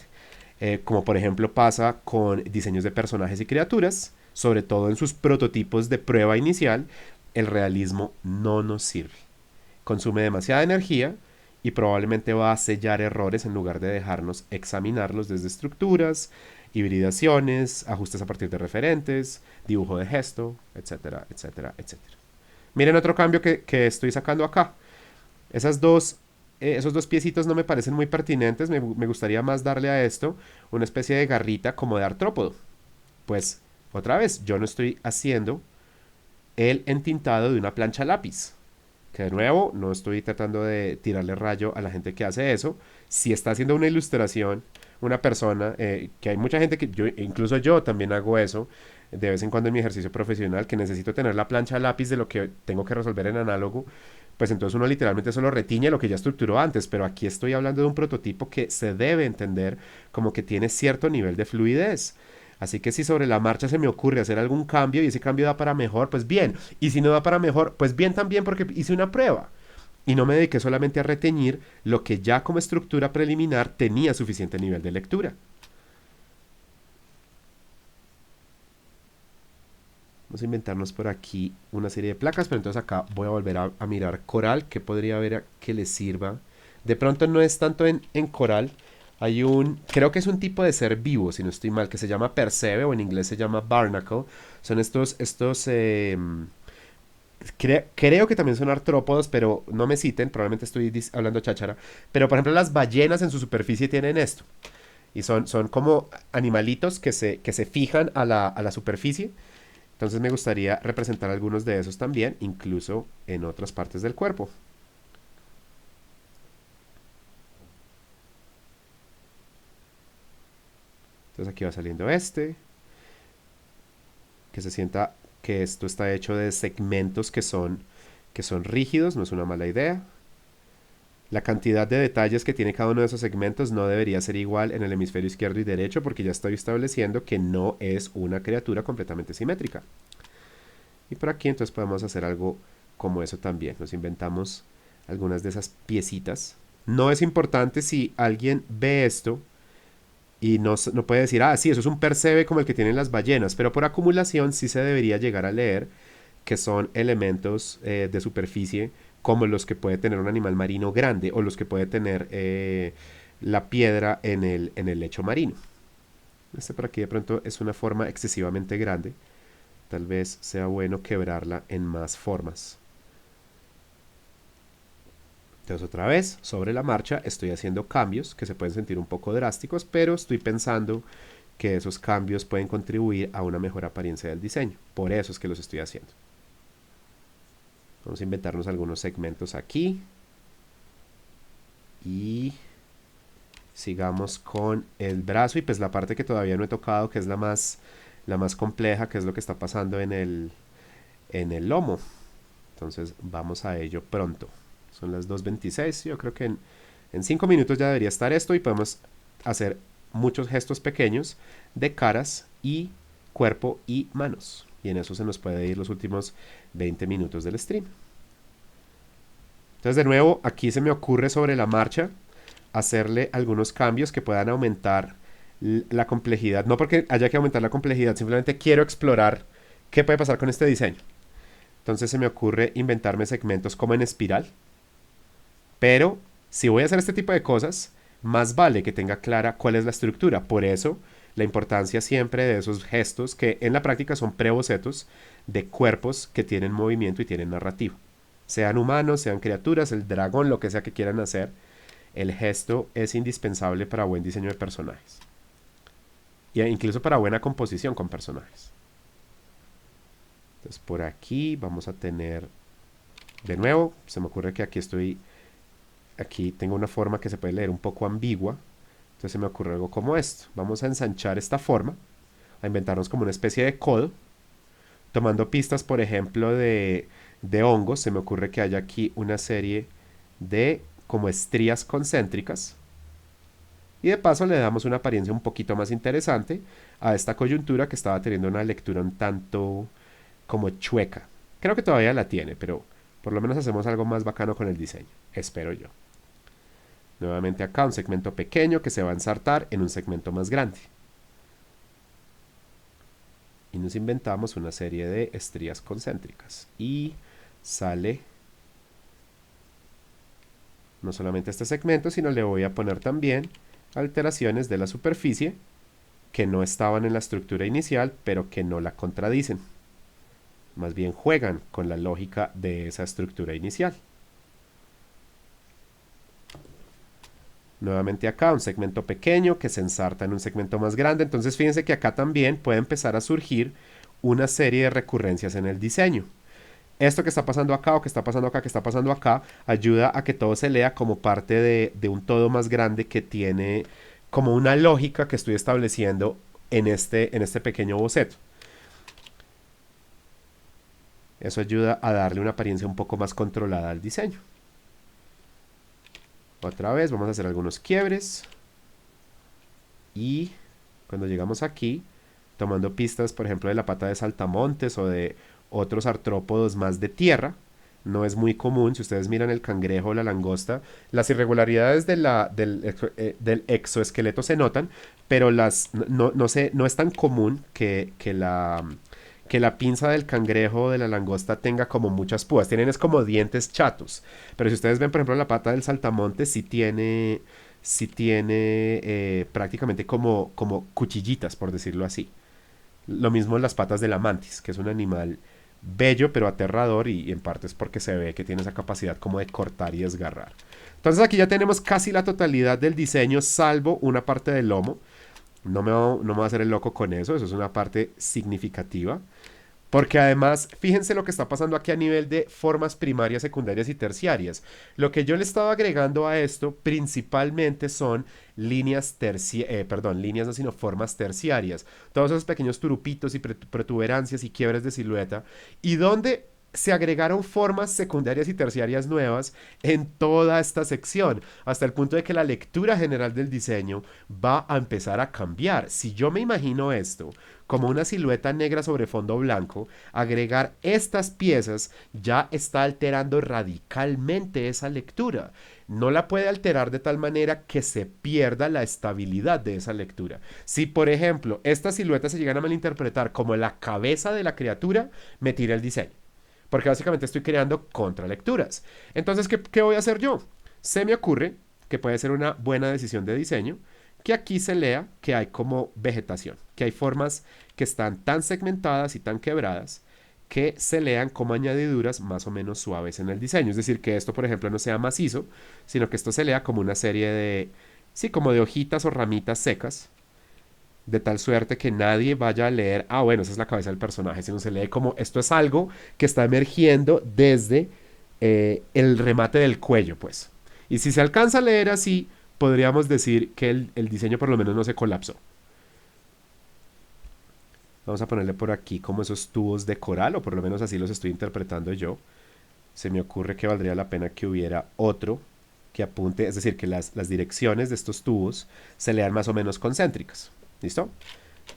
como por ejemplo pasa con diseños de personajes y criaturas, sobre todo en sus prototipos de prueba inicial, el realismo no nos sirve. Consume demasiada energía y probablemente va a sellar errores en lugar de dejarnos examinarlos desde estructuras, hibridaciones, ajustes a partir de referentes, dibujo de gesto, etcétera, etcétera, etcétera. Miren otro cambio que estoy sacando acá. Esas dos, esos dos piecitos no me parecen muy pertinentes. Me gustaría más darle a esto una especie de garrita como de artrópodo. Pues, otra vez, yo no estoy haciendo el entintado de una plancha lápiz. Que de nuevo, no estoy tratando de tirarle rayo a la gente que hace eso. Si está haciendo una ilustración, una persona, que hay mucha gente que yo, incluso yo también hago eso de vez en cuando en mi ejercicio profesional, que necesito tener la plancha a lápiz de lo que tengo que resolver en análogo, pues entonces uno literalmente solo retiñe lo que ya estructuró antes, pero aquí estoy hablando de un prototipo que se debe entender como que tiene cierto nivel de fluidez. Así que si sobre la marcha se me ocurre hacer algún cambio y ese cambio da para mejor, pues bien. Y si no da para mejor, pues bien también porque hice una prueba. Y no me dediqué solamente a reteñir lo que ya como estructura preliminar tenía suficiente nivel de lectura. Vamos a inventarnos por aquí una serie de placas, pero entonces acá voy a volver a mirar coral, que podría haber que le sirva. De pronto no es tanto en coral, hay creo que es un tipo de ser vivo, si no estoy mal, que se llama percebe o en inglés se llama barnacle. Son creo que también son artrópodos, pero no me citen, probablemente estoy hablando cháchara. Pero por ejemplo las ballenas en su superficie tienen esto. Y son como animalitos que se fijan a la superficie. Entonces me gustaría representar algunos de esos también, incluso en otras partes del cuerpo. Entonces aquí va saliendo que se sienta que esto está hecho de segmentos que son rígidos, no es una mala idea. La cantidad de detalles que tiene cada uno de esos segmentos no debería ser igual en el hemisferio izquierdo y derecho porque ya estoy estableciendo que no es una criatura completamente simétrica. Y por aquí entonces podemos hacer algo como eso también. Nos inventamos algunas de esas piecitas. No es importante si alguien ve esto y no puede decir, ah, sí, eso es un percebe como el que tienen las ballenas, pero por acumulación sí se debería llegar a leer que son elementos de superficie como los que puede tener un animal marino grande o los que puede tener la piedra en el lecho marino. Este por aquí de pronto es una forma excesivamente grande. Tal vez sea bueno quebrarla en más formas. Entonces otra vez, sobre la marcha, estoy haciendo cambios que se pueden sentir un poco drásticos, pero estoy pensando que esos cambios pueden contribuir a una mejor apariencia del diseño. Por eso es que los estoy haciendo. Vamos a inventarnos algunos segmentos aquí. Y sigamos con el brazo y pues la parte que todavía no he tocado, que es la más compleja, que es lo que está pasando en el lomo. Entonces vamos a ello pronto. Son las 2:26. Yo creo que en 5 minutos ya debería estar esto y podemos hacer muchos gestos pequeños de caras y cuerpo y manos. Y en eso se nos puede ir los últimos 20 minutos del stream. Entonces de nuevo aquí se me ocurre sobre la marcha hacerle algunos cambios que puedan aumentar la complejidad. No porque haya que aumentar la complejidad, simplemente quiero explorar qué puede pasar con este diseño. Entonces se me ocurre inventarme segmentos como en espiral. Pero si voy a hacer este tipo de cosas, más vale que tenga clara cuál es la estructura. Por eso, la importancia siempre de esos gestos que en la práctica son prebocetos de cuerpos que tienen movimiento y tienen narrativa. Sean humanos, sean criaturas, el dragón, lo que sea que quieran hacer, el gesto es indispensable para buen diseño de personajes. E incluso para buena composición con personajes. Entonces por aquí vamos a tener, de nuevo, se me ocurre que aquí tengo una forma que se puede leer un poco ambigua. Entonces se me ocurre algo como esto. Vamos a ensanchar esta forma, a inventarnos como una especie de codo, tomando pistas, por ejemplo, de hongos, se me ocurre que haya aquí una serie de como estrías concéntricas. Y de paso le damos una apariencia un poquito más interesante a esta coyuntura que estaba teniendo una lectura un tanto como chueca. Creo que todavía la tiene, pero por lo menos hacemos algo más bacano con el diseño. Espero yo. Nuevamente acá un segmento pequeño que se va a ensartar en un segmento más grande. Y nos inventamos una serie de estrías concéntricas. Y sale no solamente este segmento, sino le voy a poner también alteraciones de la superficie que no estaban en la estructura inicial, pero que no la contradicen. Más bien juegan con la lógica de esa estructura inicial. Nuevamente acá un segmento pequeño que se ensarta en un segmento más grande. Entonces fíjense que acá también puede empezar a surgir una serie de recurrencias en el diseño. Esto que está pasando acá o que está pasando acá, que está pasando acá, ayuda a que todo se lea como parte de un todo más grande que tiene como una lógica que estoy estableciendo en este pequeño boceto. Eso ayuda a darle una apariencia un poco más controlada al diseño. Otra vez vamos a hacer algunos quiebres. Y cuando llegamos aquí, tomando pistas, por ejemplo, de la pata de saltamontes o de otros artrópodos más de tierra, no es muy común, si ustedes miran el cangrejo o la langosta, las irregularidades del exoesqueleto se notan, pero no es tan común que la pinza del cangrejo o de la langosta tenga como muchas púas. Tienen es como dientes chatos. Pero si ustedes ven, por ejemplo, la pata del saltamonte, sí tiene prácticamente como cuchillitas, por decirlo así. Lo mismo en las patas de la mantis, que es un animal bello pero aterrador y en parte es porque se ve que tiene esa capacidad como de cortar y desgarrar. Entonces aquí ya tenemos casi la totalidad del diseño, salvo una parte del lomo. No me voy a hacer el loco con eso es una parte significativa. Porque además, fíjense lo que está pasando aquí a nivel de formas primarias, secundarias y terciarias. Lo que yo le estaba agregando a esto principalmente son líneas no, sino formas terciarias. Todos esos pequeños turupitos y protuberancias y quiebres de silueta. Y donde se agregaron formas secundarias y terciarias nuevas en toda esta sección, hasta el punto de que la lectura general del diseño va a empezar a cambiar. Si yo me imagino esto como una silueta negra sobre fondo blanco, agregar estas piezas ya está alterando radicalmente esa lectura. No la puede alterar de tal manera que se pierda la estabilidad de esa lectura. Si, por ejemplo, estas siluetas se llegan a malinterpretar como la cabeza de la criatura, me tira el diseño. Porque básicamente estoy creando contralecturas. Entonces, ¿qué voy a hacer yo? Se me ocurre que puede ser una buena decisión de diseño que aquí se lea que hay como vegetación, que hay formas que están tan segmentadas y tan quebradas que se lean como añadiduras más o menos suaves en el diseño. Es decir, que esto, por ejemplo, no sea macizo, sino que esto se lea como una serie de, sí, como de hojitas o ramitas secas, de tal suerte que nadie vaya a leer, ah, bueno, esa es la cabeza del personaje, sino se lee como esto es algo que está emergiendo desde el remate del cuello, pues. Y si se alcanza a leer así, podríamos decir que el diseño por lo menos no se colapsó. Vamos a ponerle por aquí como esos tubos de coral, o por lo menos así los estoy interpretando yo. Se me ocurre que valdría la pena que hubiera otro que apunte, es decir, que las direcciones de estos tubos se lean más o menos concéntricas. ¿Listo?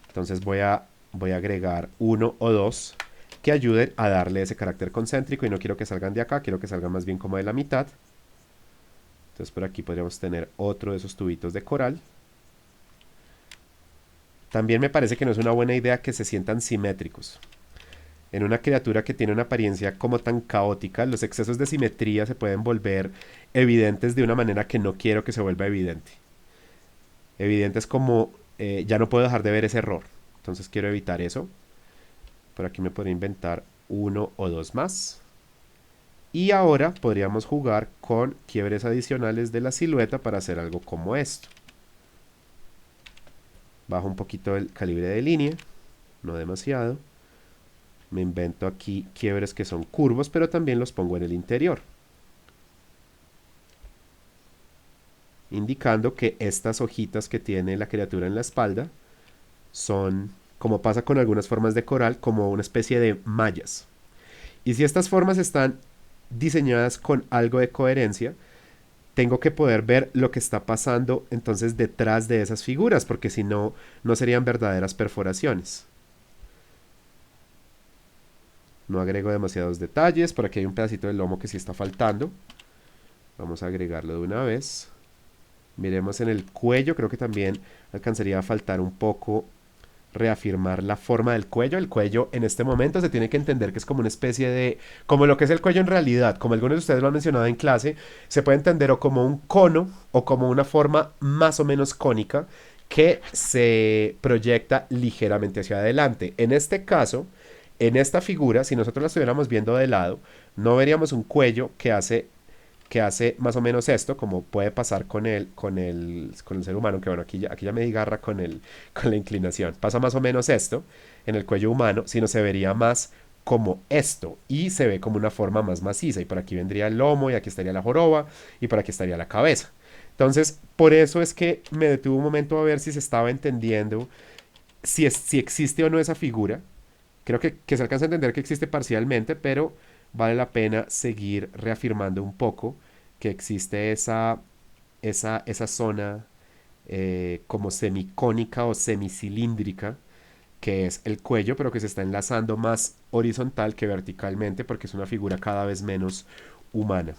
Entonces voy a agregar uno o dos que ayuden a darle ese carácter concéntrico y no quiero que salgan de acá, quiero que salgan más bien como de la mitad. Entonces por aquí podríamos tener otro de esos tubitos de coral. También me parece que no es una buena idea que se sientan simétricos. En una criatura que tiene una apariencia como tan caótica, los excesos de simetría se pueden volver evidentes de una manera que no quiero que se vuelva evidente. Evidente es como ya no puedo dejar de ver ese error. Entonces quiero evitar eso. Por aquí me podría inventar uno o dos más. Y ahora podríamos jugar con quiebres adicionales de la silueta para hacer algo como esto. Bajo un poquito el calibre de línea, no demasiado. Me invento aquí quiebres que son curvos, pero también los pongo en el interior. Indicando que estas hojitas que tiene la criatura en la espalda son, como pasa con algunas formas de coral, como una especie de mallas. Y si estas formas están diseñadas con algo de coherencia, tengo que poder ver lo que está pasando entonces detrás de esas figuras, porque si no, no serían verdaderas perforaciones. No agrego demasiados detalles, por aquí hay un pedacito del lomo que sí está faltando. Vamos a agregarlo de una vez. Miremos en el cuello, creo que también alcanzaría a faltar un poco reafirmar la forma del cuello. El cuello en este momento se tiene que entender que es como una especie de, como lo que es el cuello en realidad, como algunos de ustedes lo han mencionado en clase, se puede entender o como un cono o como una forma más o menos cónica que se proyecta ligeramente hacia adelante. En este caso, en esta figura, si nosotros la estuviéramos viendo de lado, no veríamos un cuello que hace más o menos esto, como puede pasar con el ser humano, que bueno, aquí ya me digarra con la inclinación. Pasa más o menos esto en el cuello humano, sino se vería más como esto y se ve como una forma más maciza. Y por aquí vendría el lomo y aquí estaría la joroba y por aquí estaría la cabeza. Entonces, por eso es que me detuve un momento a ver si se estaba entendiendo si existe o no esa figura. Creo que se alcanza a entender que existe parcialmente, pero vale la pena seguir reafirmando un poco que existe esa zona como semicónica o semicilíndrica, que es el cuello, pero que se está enlazando más horizontal que verticalmente, porque es una figura cada vez menos humana.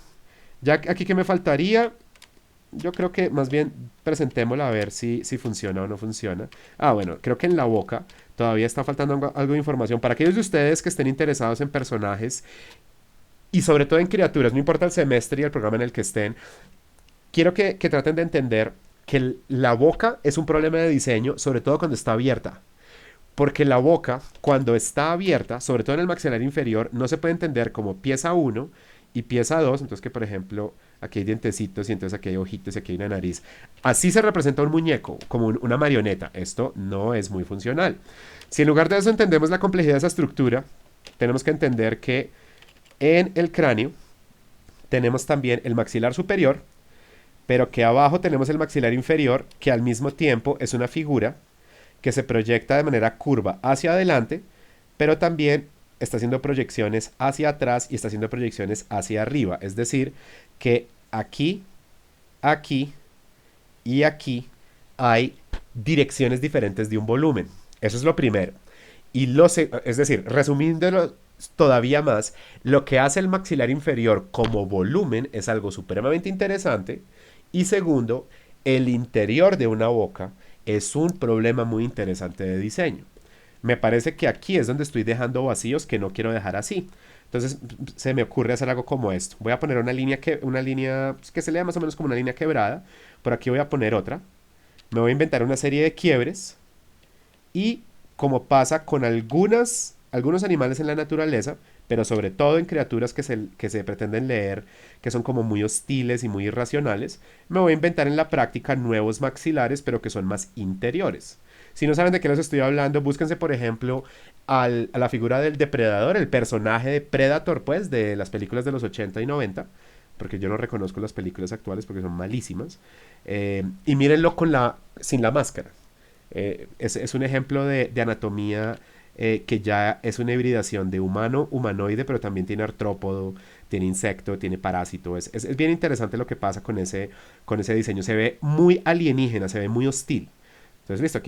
Ya aquí que me faltaría, yo creo que más bien presentémosla a ver si funciona o no funciona. Ah, bueno, creo que en la boca todavía está faltando algo de información. Para aquellos de ustedes que estén interesados en personajes y sobre todo en criaturas, no importa el semestre y el programa en el que estén, quiero que traten de entender que la boca es un problema de diseño, sobre todo cuando está abierta. Porque la boca, cuando está abierta, sobre todo en el maxilar inferior, no se puede entender como pieza uno y pieza 2. Entonces que, por ejemplo, aquí hay dientecitos y entonces aquí hay ojitos y aquí hay una nariz. Así se representa un muñeco, como una marioneta. Esto no es muy funcional. Si en lugar de eso entendemos la complejidad de esa estructura, tenemos que entender que en el cráneo tenemos también el maxilar superior, pero que abajo tenemos el maxilar inferior, que al mismo tiempo es una figura que se proyecta de manera curva hacia adelante, pero también está haciendo proyecciones hacia atrás y está haciendo proyecciones hacia arriba. Es decir, que aquí, aquí y aquí hay direcciones diferentes de un volumen. Eso es lo primero. Es decir, resumiéndolo todavía más, lo que hace el maxilar inferior como volumen es algo supremamente interesante. Y segundo, el interior de una boca es un problema muy interesante de diseño. Me parece que aquí es donde estoy dejando vacíos que no quiero dejar así. Entonces se me ocurre hacer algo como esto. Voy a poner una línea que se lea más o menos como una línea quebrada. Por aquí voy a poner otra. Me voy a inventar una serie de quiebres. Y como pasa con algunos animales en la naturaleza, pero sobre todo en criaturas que se pretenden leer, que son como muy hostiles y muy irracionales, me voy a inventar en la práctica nuevos maxilares, pero que son más interiores. Si no saben de qué les estoy hablando, búsquense, por ejemplo, a la figura del depredador, el personaje de Predator, pues, de las películas de los 80 y 90, porque yo no reconozco las películas actuales porque son malísimas, y mírenlo sin la máscara. Es un ejemplo de anatomía que ya es una hibridación de humano, humanoide, pero también tiene artrópodo, tiene insecto, tiene parásito. Es bien interesante lo que pasa con ese diseño. Se ve muy alienígena, se ve muy hostil. Entonces, listo,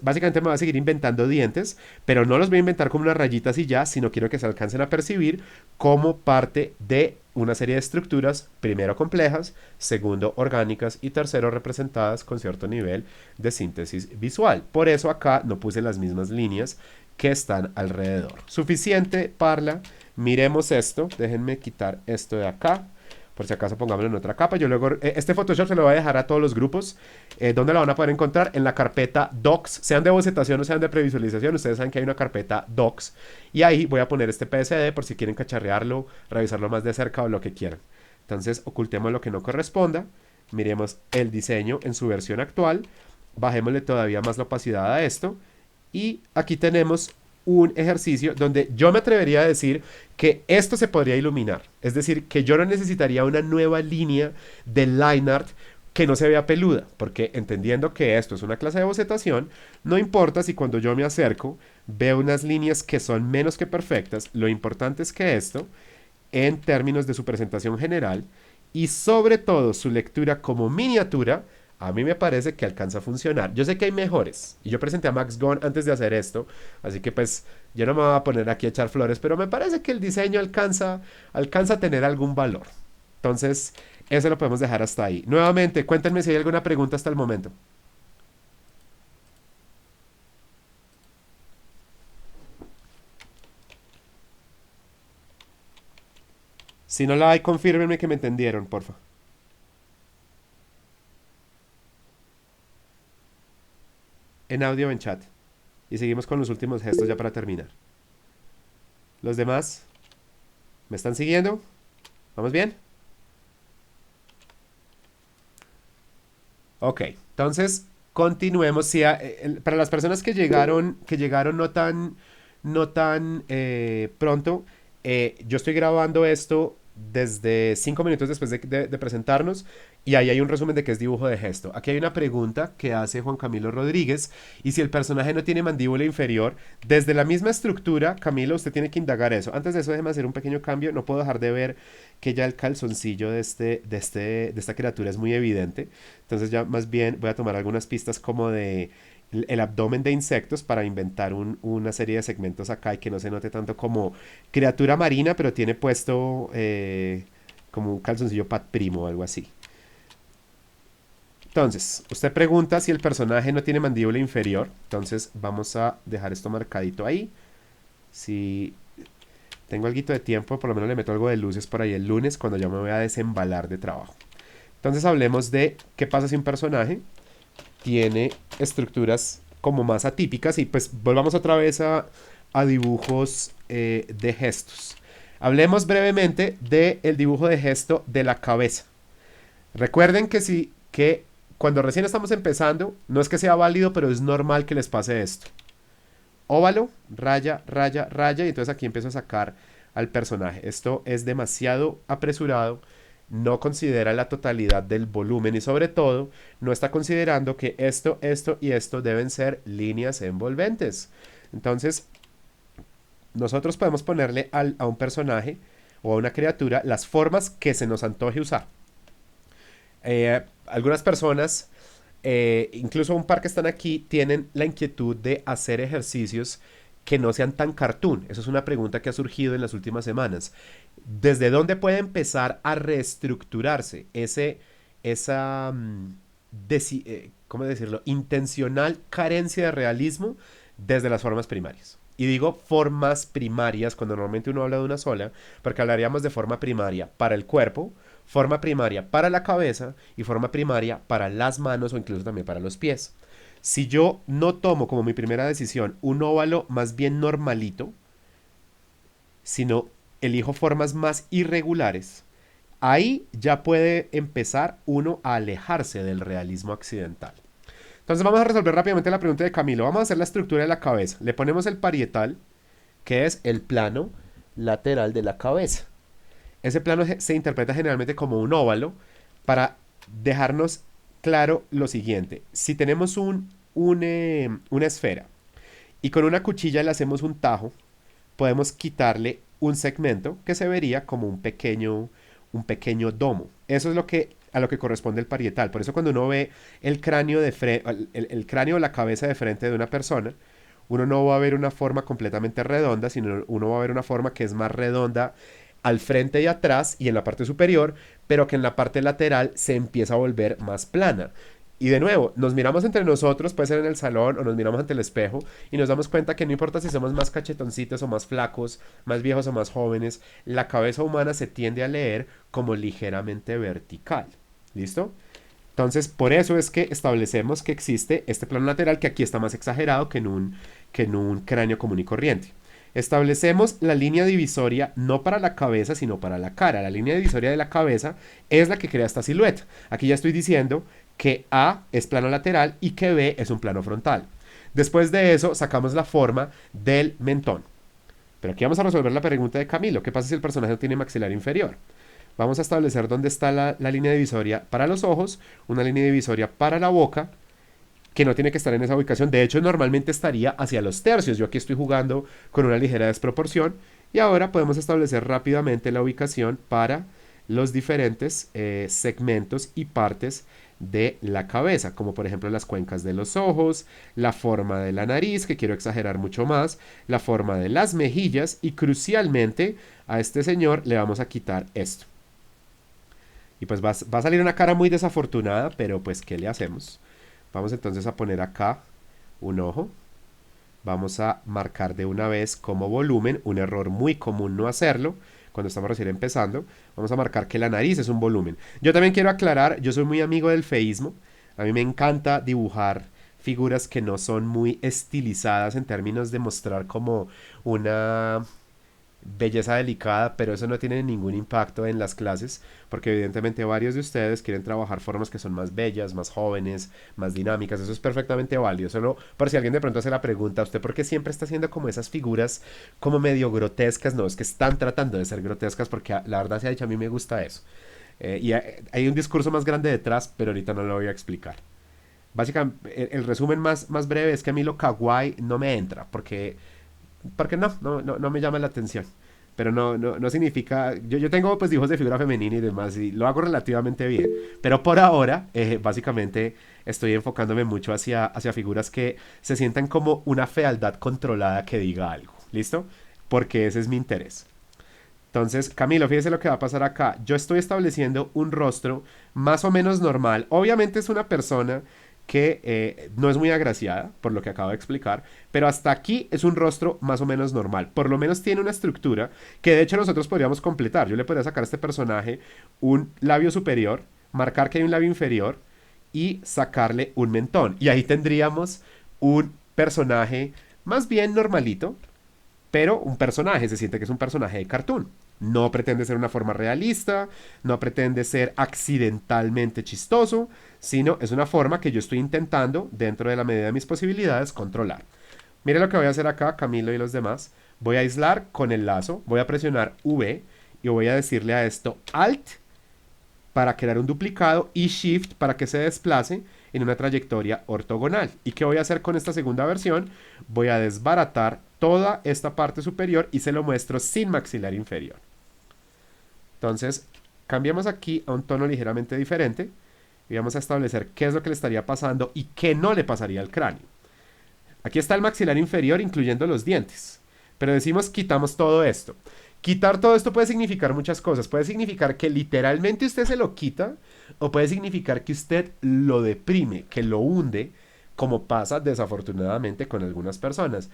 básicamente me voy a seguir inventando dientes, pero no los voy a inventar como unas rayitas y ya, sino quiero que se alcancen a percibir como parte de una serie de estructuras, primero complejas, segundo orgánicas y tercero representadas con cierto nivel de síntesis visual. Por eso acá no puse las mismas líneas que están alrededor. Suficiente, parla. Miremos esto. Déjenme quitar esto de acá. Por si acaso pongámoslo en otra capa. Yo luego, este Photoshop se lo voy a dejar a todos los grupos. ¿Dónde lo van a poder encontrar? En la carpeta Docs. Sean de bocetación o sean de previsualización. Ustedes saben que hay una carpeta Docs. Y ahí voy a poner este PSD por si quieren cacharrearlo, revisarlo más de cerca o lo que quieran. Entonces ocultemos lo que no corresponda. Miremos el diseño en su versión actual. Bajémosle todavía más la opacidad a esto. Y aquí tenemos un ejercicio donde yo me atrevería a decir que esto se podría iluminar. Es decir, que yo no necesitaría una nueva línea de line art que no se vea peluda, porque entendiendo que esto es una clase de bocetación, no importa si cuando yo me acerco veo unas líneas que son menos que perfectas. Lo importante es que esto, en términos de su presentación general y sobre todo su lectura como miniatura, a mí me parece que alcanza a funcionar. Yo sé que hay mejores y yo presenté a Max Ghosn antes de hacer esto, así que pues yo no me voy a poner aquí a echar flores, pero me parece que el diseño alcanza a tener algún valor. Entonces, eso lo podemos dejar hasta ahí. Nuevamente, cuéntenme si hay alguna pregunta hasta el momento. Si no la hay, confírmenme que me entendieron, porfa. En audio o en chat. Y seguimos con los últimos gestos ya para terminar. Los demás, ¿me están siguiendo? ¿Vamos bien? Ok, entonces continuemos. Si para las personas que llegaron no tan pronto, yo estoy grabando esto desde 5 minutos después de presentarnos y ahí hay un resumen de qué es dibujo de gesto. Aquí hay una pregunta que hace Juan Camilo Rodríguez y si el personaje no tiene mandíbula inferior, desde la misma estructura, Camilo, usted tiene que indagar eso. Antes de eso, déjeme hacer un pequeño cambio. No puedo dejar de ver que ya el calzoncillo de esta criatura es muy evidente. Entonces ya más bien voy a tomar algunas pistas como de el abdomen de insectos para inventar una serie de segmentos acá y que no se note tanto como criatura marina, pero tiene puesto como un calzoncillo pat primo o algo así. Entonces, usted pregunta si el personaje no tiene mandíbula inferior. Entonces vamos a dejar esto marcadito ahí. Si tengo algo de tiempo, por lo menos le meto algo de luces por ahí el lunes cuando ya me voy a desembalar de trabajo. Entonces hablemos de qué pasa si un personaje tiene estructuras como más atípicas y pues volvamos otra vez a dibujos de gestos. Hablemos brevemente del dibujo de gesto de la cabeza. Recuerden que cuando recién estamos empezando, no es que sea válido, pero es normal que les pase esto. Óvalo, raya, raya, raya, y entonces aquí empiezo a sacar al personaje. Esto es demasiado apresurado, no considera la totalidad del volumen y sobre todo no está considerando que esto y esto deben ser líneas envolventes. Entonces, nosotros podemos ponerle a un personaje o a una criatura las formas que se nos antoje usar. Algunas personas, incluso un par que están aquí, tienen la inquietud de hacer ejercicios que no sean tan cartoon. Eso es una pregunta que ha surgido en las últimas semanas. ¿Desde dónde puede empezar a reestructurarse esa, ¿cómo decirlo? Intencional carencia de realismo desde las formas primarias? Y digo formas primarias cuando normalmente uno habla de una sola, porque hablaríamos de forma primaria para el cuerpo, forma primaria para la cabeza y forma primaria para las manos o incluso también para los pies. Si yo no tomo como mi primera decisión un óvalo más bien normalito, sino elijo formas más irregulares, ahí ya puede empezar uno a alejarse del realismo accidental. Entonces vamos a resolver rápidamente la pregunta de Camilo. Vamos a hacer la estructura de la cabeza. Le ponemos el parietal, que es el plano lateral de la cabeza. Ese plano se interpreta generalmente como un óvalo para dejarnos claro lo siguiente. Si tenemos una esfera y con una cuchilla le hacemos un tajo, podemos quitarle un segmento que se vería como un pequeño domo. Eso es a lo que corresponde el parietal. Por eso cuando uno ve el cráneo el cráneo o la cabeza de frente de una persona, uno no va a ver una forma completamente redonda, sino uno va a ver una forma que es más redonda al frente y atrás y en la parte superior, pero que en la parte lateral se empieza a volver más plana. Y de nuevo, nos miramos entre nosotros, puede ser en el salón o nos miramos ante el espejo y nos damos cuenta que no importa si somos más cachetoncitos o más flacos, más viejos o más jóvenes, la cabeza humana se tiende a leer como ligeramente vertical. ¿Listo? Entonces, por eso es que establecemos que existe este plano lateral que aquí está más exagerado que en un cráneo común y corriente. Establecemos la línea divisoria no para la cabeza, sino para la cara. La línea divisoria de la cabeza es la que crea esta silueta. Aquí ya estoy diciendo que A es plano lateral y que B es un plano frontal. Después de eso, sacamos la forma del mentón. Pero aquí vamos a resolver la pregunta de Camilo. ¿Qué pasa si el personaje no tiene maxilar inferior? Vamos a establecer dónde está la línea divisoria para los ojos, una línea divisoria para la boca que no tiene que estar en esa ubicación. De hecho, normalmente estaría hacia los tercios. Yo aquí estoy jugando con una ligera desproporción. Y ahora podemos establecer rápidamente la ubicación para los diferentes segmentos y partes de la cabeza, como por ejemplo las cuencas de los ojos, la forma de la nariz, que quiero exagerar mucho más, la forma de las mejillas y crucialmente a este señor le vamos a quitar esto. Y pues va a salir una cara muy desafortunada, pero pues ¿qué le hacemos? Vamos entonces a poner acá un ojo. Vamos a marcar de una vez como volumen, un error muy común no hacerlo cuando estamos recién empezando. Vamos a marcar que la nariz es un volumen. Yo también quiero aclarar, yo soy muy amigo del feísmo. A mí me encanta dibujar figuras que no son muy estilizadas en términos de mostrar como una belleza delicada, pero eso no tiene ningún impacto en las clases, porque evidentemente varios de ustedes quieren trabajar formas que son más bellas, más jóvenes, más dinámicas, eso es perfectamente válido, solo por si alguien de pronto hace la pregunta, ¿usted por qué siempre está haciendo como esas figuras como medio grotescas? No, es que están tratando de ser grotescas porque la verdad se ha dicho, a mí me gusta eso. Hay un discurso más grande detrás, pero ahorita no lo voy a explicar. Básicamente, el resumen más breve es que a mí lo kawaii no me entra, porque no me llama la atención. Pero no significa. Yo tengo pues dibujos de figura femenina y demás, y lo hago relativamente bien. Pero por ahora, básicamente, estoy enfocándome mucho hacia figuras que se sientan como una fealdad controlada que diga algo. ¿Listo? Porque ese es mi interés. Entonces, Camilo, fíjese lo que va a pasar acá. Yo estoy estableciendo un rostro más o menos normal. Obviamente es una persona que no es muy agraciada, por lo que acabo de explicar, pero hasta aquí es un rostro más o menos normal. Por lo menos tiene una estructura que de hecho nosotros podríamos completar. Yo le podría sacar a este personaje un labio superior, marcar que hay un labio inferior y sacarle un mentón. Y ahí tendríamos un personaje más bien normalito, pero un personaje, se siente que es un personaje de cartoon. No pretende ser una forma realista, no pretende ser accidentalmente chistoso, sino es una forma que yo estoy intentando, dentro de la medida de mis posibilidades, controlar. Mire lo que voy a hacer acá, Camilo y los demás. Voy a aislar con el lazo, voy a presionar V y voy a decirle a esto Alt para crear un duplicado y Shift para que se desplace en una trayectoria ortogonal. ¿Y qué voy a hacer con esta segunda versión? Voy a desbaratar toda esta parte superior y se lo muestro sin maxilar inferior. Entonces, cambiamos aquí a un tono ligeramente diferente y vamos a establecer qué es lo que le estaría pasando y qué no le pasaría al cráneo. Aquí está el maxilar inferior, incluyendo los dientes. Pero decimos quitamos todo esto. Quitar todo esto puede significar muchas cosas. Puede significar que literalmente usted se lo quita, o puede significar que usted lo deprime, que lo hunde, como pasa desafortunadamente con algunas personas.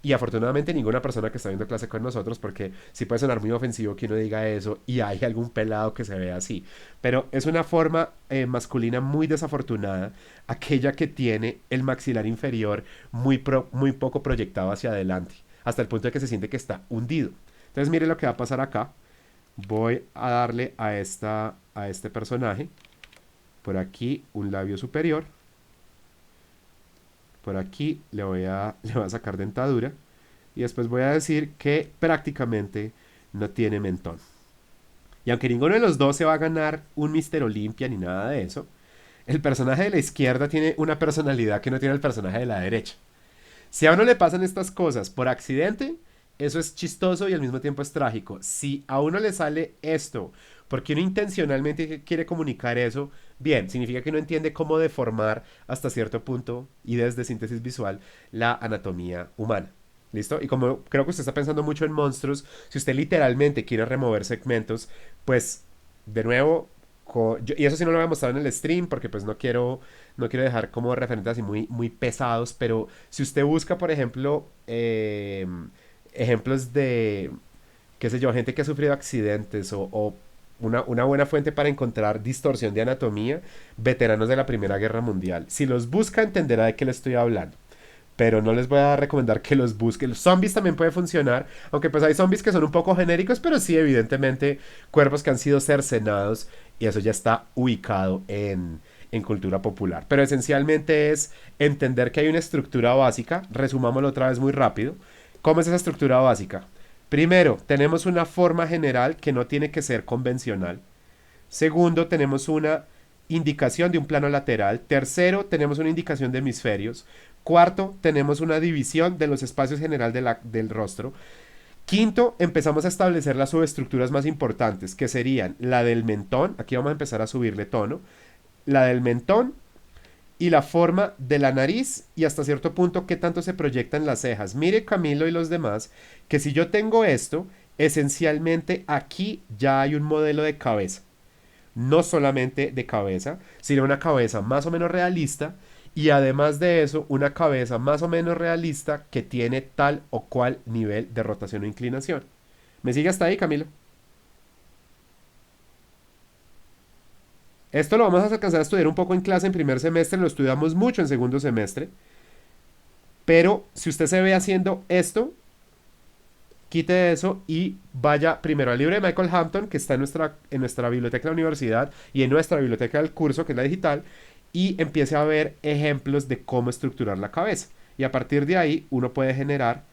Y afortunadamente ninguna persona que está viendo clase con nosotros, porque sí puede sonar muy ofensivo que uno diga eso y hay algún pelado que se ve así. Pero es una forma masculina muy desafortunada, aquella que tiene el maxilar inferior muy poco proyectado hacia adelante, hasta el punto de que se siente que está hundido. Entonces mire lo que va a pasar acá. Voy a darle a este personaje, por aquí un labio superior. Por aquí le voy a sacar dentadura. Y después voy a decir que prácticamente no tiene mentón. Y aunque ninguno de los dos se va a ganar un Mister Olympia ni nada de eso, el personaje de la izquierda tiene una personalidad que no tiene el personaje de la derecha. Si a uno le pasan estas cosas por accidente, eso es chistoso y al mismo tiempo es trágico. Si a uno le sale esto porque uno intencionalmente quiere comunicar eso, bien, significa que uno entiende cómo deformar hasta cierto punto y desde síntesis visual la anatomía humana. ¿Listo? Y como creo que usted está pensando mucho en monstruos, si usted literalmente quiere remover segmentos, pues de nuevo, y eso sí no lo voy a mostrar en el stream porque pues no quiero dejar como referentes así muy pesados, pero si usted busca, por ejemplo, ejemplos de, qué sé yo, gente que ha sufrido accidentes o una buena fuente para encontrar distorsión de anatomía, veteranos de la Primera Guerra Mundial. Si los busca, entenderá de qué le estoy hablando. Pero no les voy a recomendar que los busquen. Los zombies también puede funcionar, aunque pues hay zombies que son un poco genéricos, pero sí, evidentemente, cuerpos que han sido cercenados y eso ya está ubicado en cultura popular. Pero esencialmente es entender que hay una estructura básica. Resumámoslo otra vez muy rápido. ¿Cómo es esa estructura básica? Primero, tenemos una forma general que no tiene que ser convencional. Segundo, tenemos una indicación de un plano lateral. Tercero, tenemos una indicación de hemisferios. Cuarto, tenemos una división de los espacios general del rostro. Quinto, empezamos a establecer las subestructuras más importantes, que serían la del mentón, aquí vamos a empezar a subirle tono, la del mentón y la forma de la nariz y hasta cierto punto qué tanto se proyectan las cejas. Mire Camilo y los demás, que si yo tengo esto, esencialmente aquí ya hay un modelo de cabeza. No solamente de cabeza, sino una cabeza más o menos realista y además de eso, una cabeza más o menos realista que tiene tal o cual nivel de rotación o inclinación. ¿Me sigue hasta ahí, Camilo? Esto lo vamos a alcanzar a estudiar un poco en clase en primer semestre, lo estudiamos mucho en segundo semestre, pero si usted se ve haciendo esto, quite eso y vaya primero al libro de Michael Hampton, que está en nuestra biblioteca de la universidad y en nuestra biblioteca del curso, que es la digital, y empiece a ver ejemplos de cómo estructurar la cabeza. Y a partir de ahí uno puede generar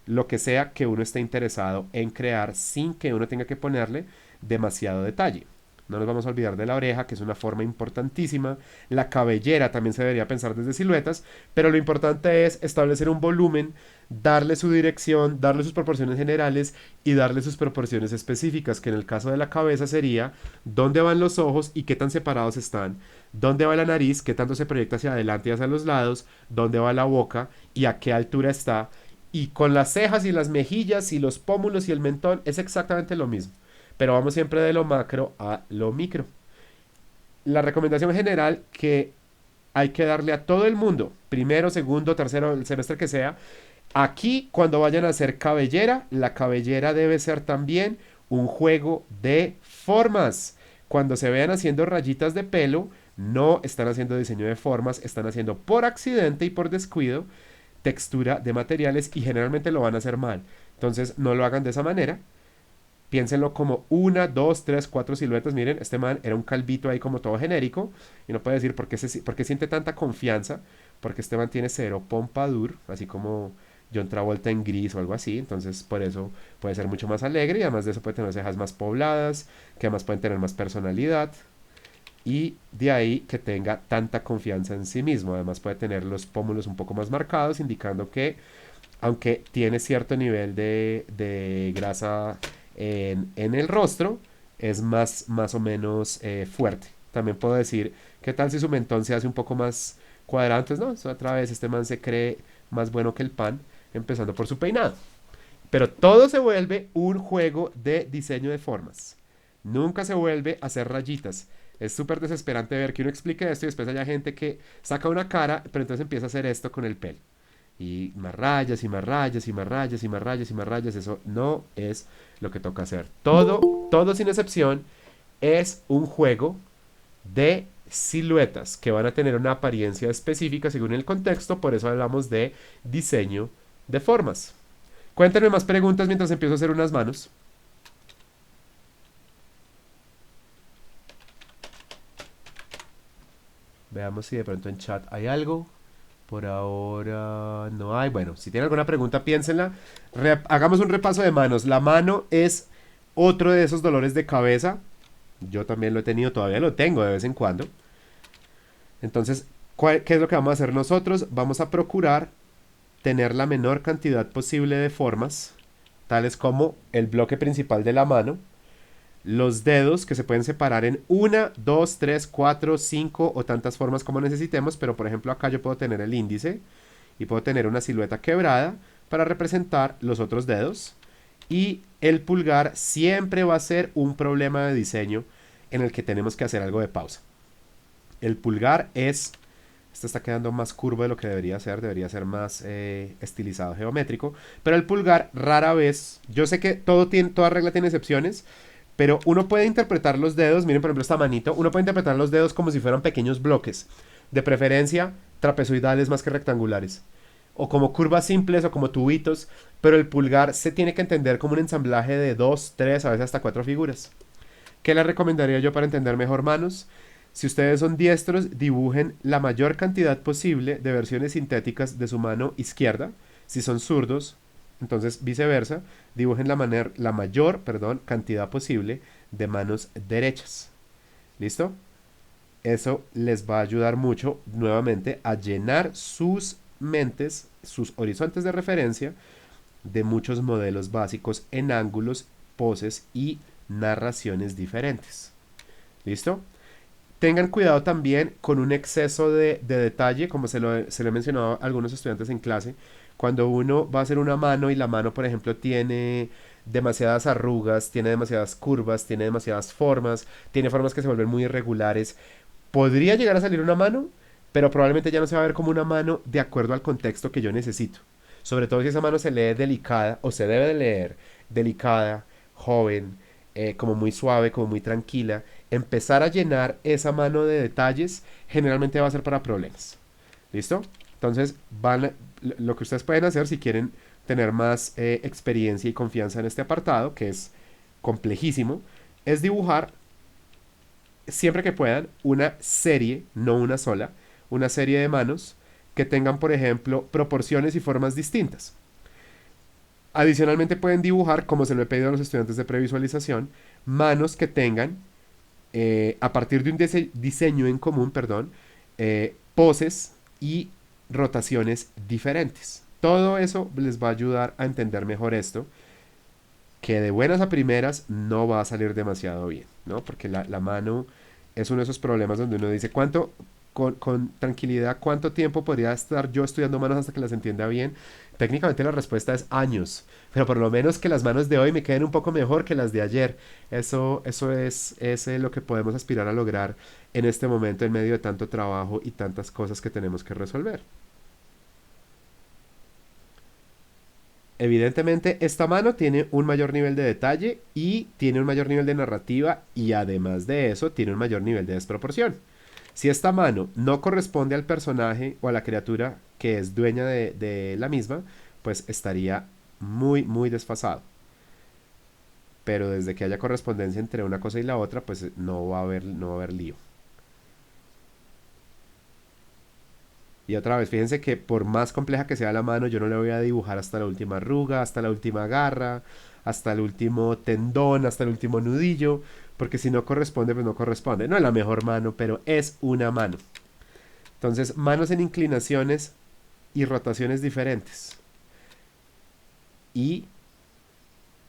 lo que sea que uno esté interesado en crear sin que uno tenga que ponerle demasiado detalle. No nos vamos a olvidar de la oreja, que es una forma importantísima. La cabellera también se debería pensar desde siluetas, pero lo importante es establecer un volumen, darle su dirección, darle sus proporciones generales y darle sus proporciones específicas, que en el caso de la cabeza sería dónde van los ojos y qué tan separados están, dónde va la nariz, qué tanto se proyecta hacia adelante y hacia los lados, dónde va la boca y a qué altura está. Y con las cejas y las mejillas y los pómulos y el mentón es exactamente lo mismo. Pero vamos siempre de lo macro a lo micro. La recomendación general que hay que darle a todo el mundo, primero, segundo, tercero, el semestre que sea, aquí cuando vayan a hacer cabellera, la cabellera debe ser también un juego de formas. Cuando se vean haciendo rayitas de pelo, no están haciendo diseño de formas, están haciendo por accidente y por descuido textura de materiales y generalmente lo van a hacer mal. Entonces no lo hagan de esa manera. Piénsenlo como una, dos, tres, cuatro siluetas. Miren, este man era un calvito ahí como todo genérico. Y no puede decir por qué siente tanta confianza. Porque este man tiene cero pompadour, así como John Travolta en Gris o algo así. Entonces, por eso puede ser mucho más alegre. Y además de eso puede tener cejas más pobladas, que además pueden tener más personalidad. Y de ahí que tenga tanta confianza en sí mismo. Además puede tener los pómulos un poco más marcados, indicando que aunque tiene cierto nivel de grasa en el rostro, es más o menos fuerte. También puedo decir, ¿qué tal si su mentón se hace un poco más cuadrado? Entonces, no, otra vez este man se cree más bueno que el pan, empezando por su peinado. Pero todo se vuelve un juego de diseño de formas. Nunca se vuelve a hacer rayitas. Es súper desesperante ver que uno explique esto y después haya gente que saca una cara, pero entonces empieza a hacer esto con el pelo. Y más rayas y más rayas y más rayas y más rayas y más rayas. Eso no es lo que toca hacer. Todo sin excepción es un juego de siluetas que van a tener una apariencia específica según el contexto. Por eso hablamos de diseño de formas. Cuéntenme más preguntas mientras empiezo a hacer unas manos. Veamos si de pronto en chat hay algo. Por ahora no hay. Bueno, si tienen alguna pregunta, piénsenla. Hagamos un repaso de manos. La mano es otro de esos dolores de cabeza. Yo también lo he tenido, todavía lo tengo de vez en cuando. Entonces, ¿qué es lo que vamos a hacer nosotros? Vamos a procurar tener la menor cantidad posible de formas, tales como el bloque principal de la mano, los dedos que se pueden separar en una, dos, tres, cuatro, cinco o tantas formas como necesitemos, pero por ejemplo acá yo puedo tener el índice y puedo tener una silueta quebrada para representar los otros dedos y el pulgar siempre va a ser un problema de diseño en el que tenemos que hacer algo de pausa. El pulgar es, esto está quedando más curvo de lo que debería ser más estilizado geométrico, pero el pulgar rara vez, yo sé que toda regla tiene excepciones, pero uno puede interpretar los dedos, miren por ejemplo esta manito, uno puede interpretar los dedos como si fueran pequeños bloques, de preferencia trapezoidales más que rectangulares, o como curvas simples o como tubitos, pero el pulgar se tiene que entender como un ensamblaje de dos, tres, a veces hasta cuatro figuras. ¿Qué les recomendaría yo para entender mejor manos? Si ustedes son diestros, dibujen la mayor cantidad posible de versiones sintéticas de su mano izquierda. Si son zurdos, entonces viceversa, dibujen la mayor cantidad posible de manos derechas. ¿Listo? Eso les va a ayudar mucho nuevamente a llenar sus mentes, sus horizontes de referencia de muchos modelos básicos en ángulos, poses y narraciones diferentes. ¿Listo? Tengan cuidado también con un exceso de detalle, como se lo he mencionado a algunos estudiantes en clase. Cuando uno va a hacer una mano y la mano, por ejemplo, tiene demasiadas arrugas, tiene demasiadas curvas, tiene demasiadas formas, tiene formas que se vuelven muy irregulares, podría llegar a salir una mano, pero probablemente ya no se va a ver como una mano de acuerdo al contexto que yo necesito. Sobre todo si esa mano se lee delicada, o se debe de leer delicada, joven, como muy suave, como muy tranquila. Empezar a llenar esa mano de detalles generalmente va a ser para problemas. ¿Listo? Entonces, lo que ustedes pueden hacer si quieren tener más experiencia y confianza en este apartado, que es complejísimo, es dibujar siempre que puedan una serie, no una sola, una serie de manos que tengan, por ejemplo, proporciones y formas distintas. Adicionalmente pueden dibujar, como se lo he pedido a los estudiantes de previsualización, manos que tengan, a partir de un diseño en común, perdón, poses y rotaciones diferentes. Todo eso les va a ayudar a entender mejor esto, que de buenas a primeras no va a salir demasiado bien, ¿no? Porque la mano es uno de esos problemas donde uno dice, con tranquilidad, ¿cuánto tiempo podría estar yo estudiando manos hasta que las entienda bien? Técnicamente la respuesta es años, pero por lo menos que las manos de hoy me queden un poco mejor que las de ayer. Eso es lo que podemos aspirar a lograr en este momento en medio de tanto trabajo y tantas cosas que tenemos que resolver. Evidentemente, esta mano tiene un mayor nivel de detalle y tiene un mayor nivel de narrativa y además de eso tiene un mayor nivel de desproporción. Si esta mano no corresponde al personaje o a la criatura que es dueña de la misma, pues estaría muy, muy desfasado. Pero desde que haya correspondencia entre una cosa y la otra, pues no va a haber lío. Y otra vez, fíjense que por más compleja que sea la mano, yo no le voy a dibujar hasta la última arruga, hasta la última garra, hasta el último tendón, hasta el último nudillo, porque si no corresponde, pues no corresponde. No es la mejor mano, pero es una mano. Entonces, manos en inclinaciones y rotaciones diferentes. Y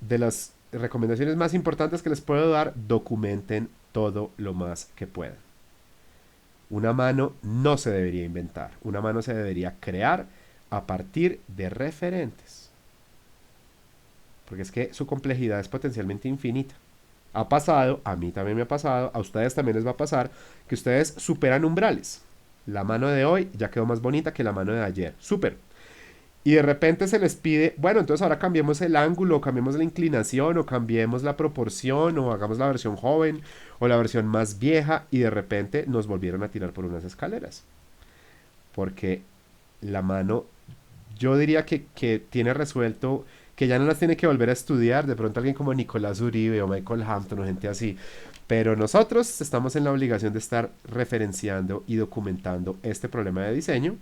de las recomendaciones más importantes que les puedo dar, documenten todo lo más que puedan. Una mano no se debería inventar, una mano se debería crear a partir de referentes. Porque es que su complejidad es potencialmente infinita. Ha pasado, a mí también me ha pasado, a ustedes también les va a pasar, que ustedes superan umbrales. La mano de hoy ya quedó más bonita que la mano de ayer. Súper. Y de repente se les pide, bueno, entonces ahora cambiemos el ángulo, o cambiemos la inclinación, o cambiemos la proporción, o hagamos la versión joven, o la versión más vieja, y de repente nos volvieron a tirar por unas escaleras. Porque la mano, yo diría que tiene resuelto, que ya no las tiene que volver a estudiar, de pronto alguien como Nicolás Uribe o Michael Hampton o gente así. Pero nosotros estamos en la obligación de estar referenciando y documentando este problema de diseño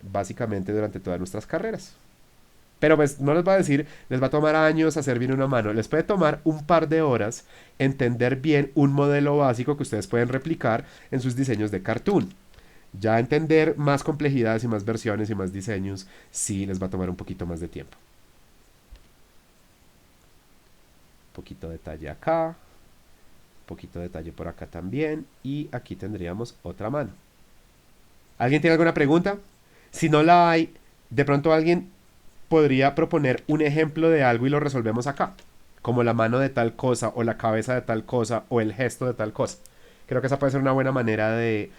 básicamente durante todas nuestras carreras. Pero pues no les va a decir, les va a tomar años hacer bien una mano. Les puede tomar un par de horas entender bien un modelo básico que ustedes pueden replicar en sus diseños de cartoon. Ya entender más complejidades y más versiones y más diseños sí les va a tomar un poquito más de tiempo. Un poquito de detalle acá, un poquito de detalle por acá también y aquí tendríamos otra mano. ¿Alguien tiene alguna pregunta? Si no la hay, de pronto alguien podría proponer un ejemplo de algo y lo resolvemos acá, como la mano de tal cosa o la cabeza de tal cosa o el gesto de tal cosa. Creo que esa puede ser una buena manera de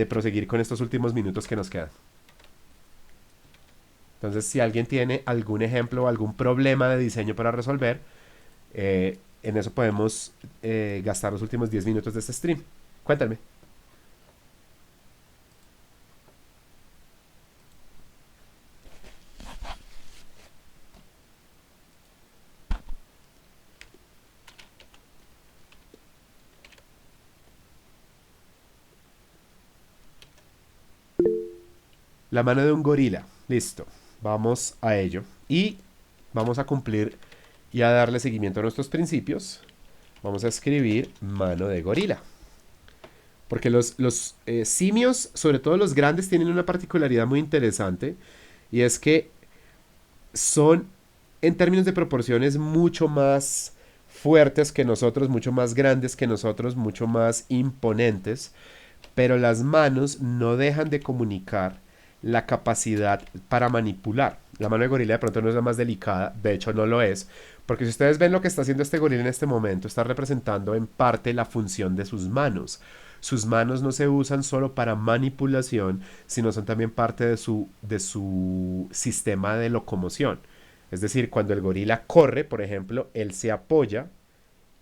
proseguir con estos últimos minutos que nos quedan. Entonces, si alguien tiene algún ejemplo o algún problema de diseño para resolver, en eso podemos gastar los últimos 10 minutos de este stream. Cuéntame. La mano de un gorila. Listo. Vamos a ello. Y vamos a cumplir y a darle seguimiento a nuestros principios. Vamos a escribir mano de gorila. Porque los simios, sobre todo los grandes, tienen una particularidad muy interesante y es que son, en términos de proporciones, mucho más fuertes que nosotros, mucho más grandes que nosotros, mucho más imponentes, pero las manos no dejan de comunicar la capacidad para manipular. La mano de gorila de pronto no es la más delicada, de hecho no lo es, porque si ustedes ven lo que está haciendo este gorila en este momento, está representando en parte la función de sus manos. Sus manos no se usan solo para manipulación, sino son también parte de su sistema de locomoción. Es decir, cuando el gorila corre, por ejemplo, él se apoya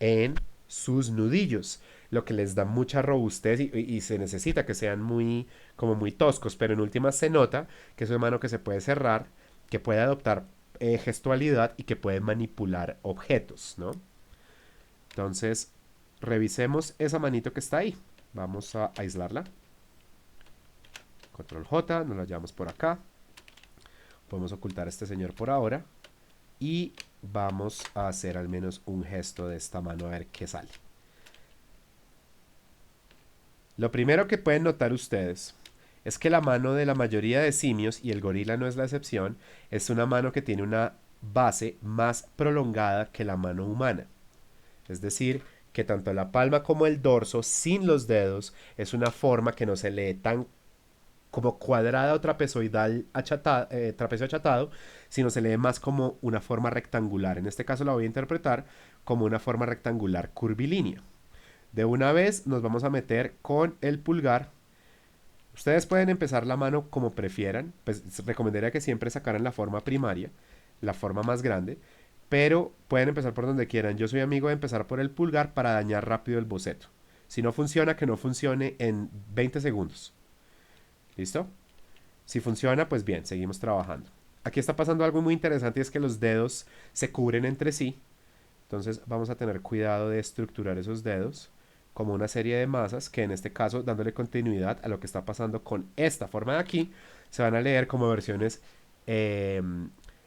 en sus nudillos, lo que les da mucha robustez y se necesita que sean muy, como muy toscos, pero en últimas se nota que es una mano que se puede cerrar, que puede adoptar gestualidad y que puede manipular objetos, ¿no? Entonces, revisemos esa manito que está ahí. Vamos a aislarla. Control J, nos la llevamos por acá. Podemos ocultar a este señor por ahora. Y vamos a hacer al menos un gesto de esta mano a ver qué sale. Lo primero que pueden notar ustedes es que la mano de la mayoría de simios, y el gorila no es la excepción, es una mano que tiene una base más prolongada que la mano humana. Es decir, que tanto la palma como el dorso, sin los dedos, es una forma que no se lee tan como cuadrada o trapezoidal trapecio achatado, sino se lee más como una forma rectangular. En este caso la voy a interpretar como una forma rectangular curvilínea. De una vez nos vamos a meter con el pulgar. Ustedes pueden empezar la mano como prefieran. Pues recomendaría que siempre sacaran la forma primaria, la forma más grande. Pero pueden empezar por donde quieran. Yo soy amigo de empezar por el pulgar para dañar rápido el boceto. Si no funciona, que no funcione en 20 segundos. ¿Listo? Si funciona, pues bien, seguimos trabajando. Aquí está pasando algo muy interesante y es que los dedos se cubren entre sí. Entonces vamos a tener cuidado de estructurar esos dedos como una serie de masas que en este caso, dándole continuidad a lo que está pasando con esta forma de aquí, se van a leer como versiones eh,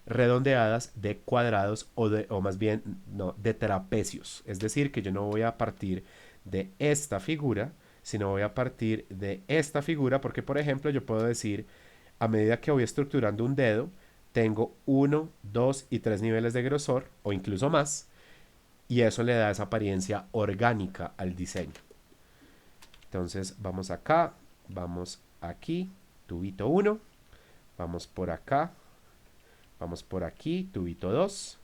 redondeadas de cuadrados o más bien no, de trapecios. Es decir, que yo no voy a partir de esta figura, sino voy a partir de esta figura porque, por ejemplo, yo puedo decir, a medida que voy estructurando un dedo, tengo uno, 2 y 3 niveles de grosor o incluso más y eso le da esa apariencia orgánica al diseño. Entonces vamos acá, vamos aquí, tubito 1, vamos por acá, vamos por aquí, tubito 2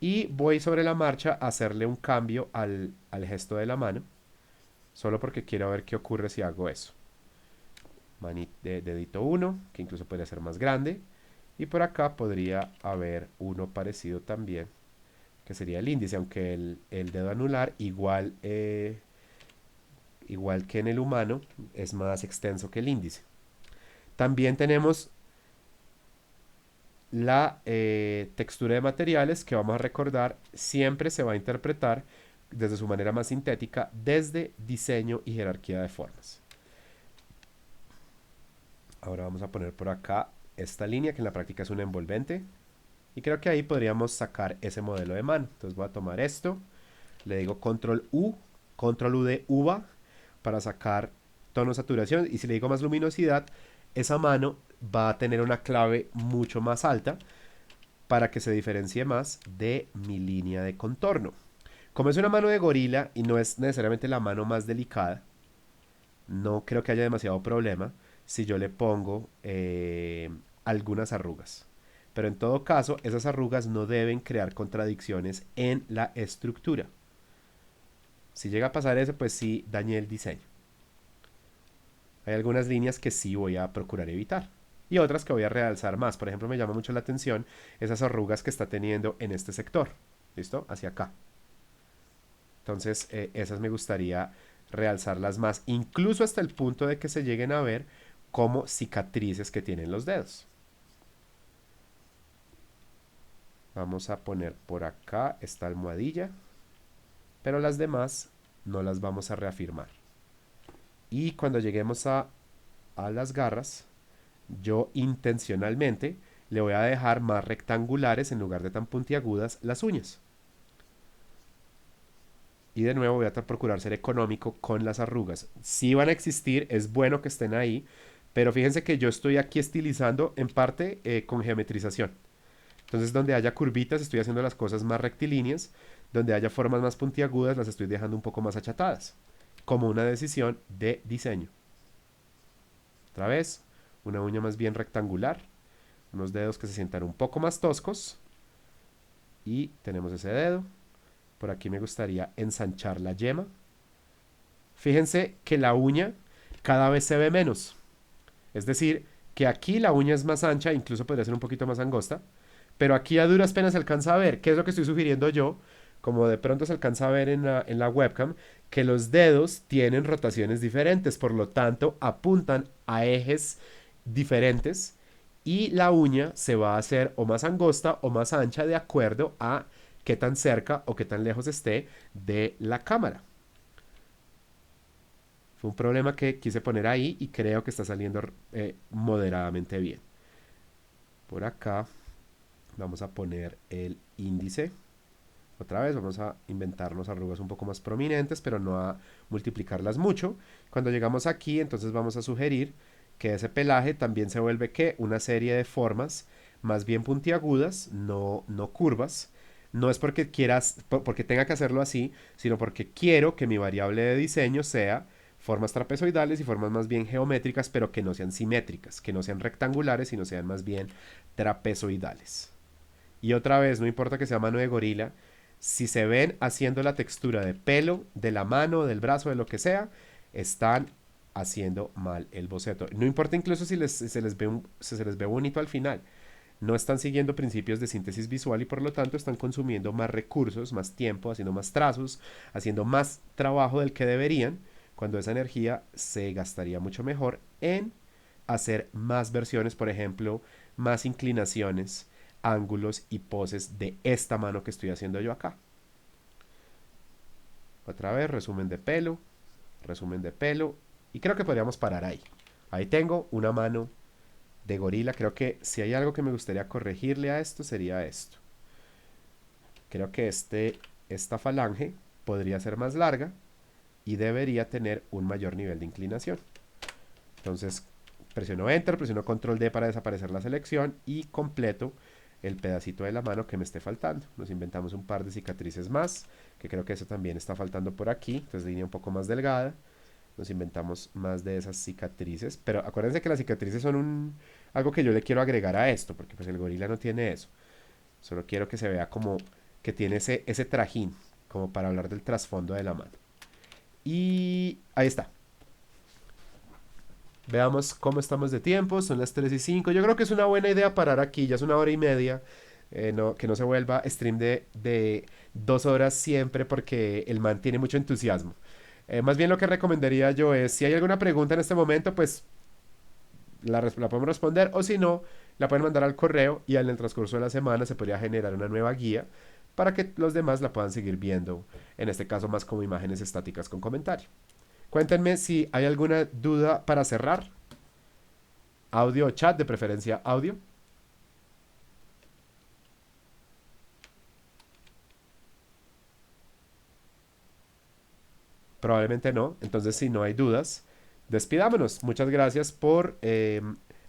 y voy sobre la marcha a hacerle un cambio al gesto de la mano, solo porque quiero ver qué ocurre si hago eso. Dedito 1, que incluso podría ser más grande, y por acá podría haber uno parecido también, que sería el índice, aunque el dedo anular igual que en el humano es más extenso que el índice. También tenemos la textura de materiales que vamos a recordar siempre se va a interpretar desde su manera más sintética desde diseño y jerarquía de formas. Ahora vamos a poner por acá esta línea que en la práctica es un envolvente y creo que ahí podríamos sacar ese modelo de mano. Entonces voy a tomar esto, le digo control U de uva para sacar tono saturación y si le digo más luminosidad, esa mano va a tener una clave mucho más alta para que se diferencie más de mi línea de contorno. Como es una mano de gorila y no es necesariamente la mano más delicada, no creo que haya demasiado problema si yo le pongo algunas arrugas. Pero en todo caso, esas arrugas no deben crear contradicciones en la estructura. Si llega a pasar eso, pues sí dañé el diseño. Hay algunas líneas que sí voy a procurar evitar. Y otras que voy a realzar más. Por ejemplo, me llama mucho la atención esas arrugas que está teniendo en este sector. ¿Listo? Hacia acá. Entonces, esas me gustaría realzarlas más. Incluso hasta el punto de que se lleguen a ver como cicatrices que tienen los dedos. Vamos a poner por acá esta almohadilla. Pero las demás no las vamos a reafirmar. Y cuando lleguemos a las garras, yo intencionalmente le voy a dejar más rectangulares en lugar de tan puntiagudas las uñas. Y de nuevo voy a procurar ser económico con las arrugas. Si van a existir, es bueno que estén ahí, pero fíjense que yo estoy aquí estilizando en parte con geometrización. Entonces donde haya curvitas estoy haciendo las cosas más rectilíneas, donde haya formas más puntiagudas las estoy dejando un poco más achatadas, como una decisión de diseño. Otra vez, una uña más bien rectangular, unos dedos que se sientan un poco más toscos y tenemos ese dedo. Por aquí me gustaría ensanchar la yema. Fíjense que la uña cada vez se ve menos. Es decir, que aquí la uña es más ancha, incluso podría ser un poquito más angosta, pero aquí a duras penas se alcanza a ver. ¿Qué es lo que estoy sugiriendo yo? Como de pronto se alcanza a ver en la webcam, que los dedos tienen rotaciones diferentes, por lo tanto apuntan a ejes diferentes y la uña se va a hacer o más angosta o más ancha de acuerdo a qué tan cerca o qué tan lejos esté de la cámara. Fue un problema que quise poner ahí y creo que está saliendo moderadamente bien. Por acá vamos a poner el índice. Otra vez vamos a inventarnos arrugas un poco más prominentes, pero no a multiplicarlas mucho. Cuando llegamos aquí, entonces vamos a sugerir que ese pelaje también se vuelve que una serie de formas más bien puntiagudas, no curvas. No es porque quieras, porque tenga que hacerlo así, sino porque quiero que mi variable de diseño sea formas trapezoidales y formas más bien geométricas, pero que no sean simétricas, que no sean rectangulares, sino sean más bien trapezoidales. Y otra vez, no importa que sea mano de gorila, si se ven haciendo la textura de pelo, de la mano, del brazo, de lo que sea, están haciendo mal el boceto. No importa incluso si se les ve bonito al final. No están siguiendo principios de síntesis visual y por lo tanto están consumiendo más recursos, más tiempo, haciendo más trazos, haciendo más trabajo del que deberían, cuando esa energía se gastaría mucho mejor en hacer más versiones, por ejemplo, más inclinaciones, ángulos y poses de esta mano que estoy haciendo yo acá. Otra vez, resumen de pelo, y creo que podríamos parar ahí. Ahí tengo una mano de gorila. Creo que si hay algo que me gustaría corregirle a esto, sería esto. Creo que esta falange podría ser más larga y debería tener un mayor nivel de inclinación. Entonces, presiono Enter, presiono Control D para desaparecer la selección y completo el pedacito de la mano que me esté faltando. Nos inventamos un par de cicatrices más, que creo que eso también está faltando por aquí. Entonces, línea un poco más delgada. Nos inventamos más de esas cicatrices. Pero acuérdense que las cicatrices son algo que yo le quiero agregar a esto, porque pues el gorila no tiene eso. Solo quiero que se vea como que tiene ese trajín, como para hablar del trasfondo de la mano. Y ahí está. Veamos cómo estamos de tiempo. Son las 3:05. Yo creo que es una buena idea parar aquí. Ya es una hora y media. Que no se vuelva stream de 2 horas siempre porque el man tiene mucho entusiasmo. Más bien lo que recomendaría yo es, si hay alguna pregunta en este momento, pues la podemos responder o si no, la pueden mandar al correo y en el transcurso de la semana se podría generar una nueva guía para que los demás la puedan seguir viendo, en este caso más como imágenes estáticas con comentario. Cuéntenme si hay alguna duda para cerrar. Audio o chat, de preferencia audio. Probablemente no. Entonces, si no hay dudas, despidámonos. Muchas gracias por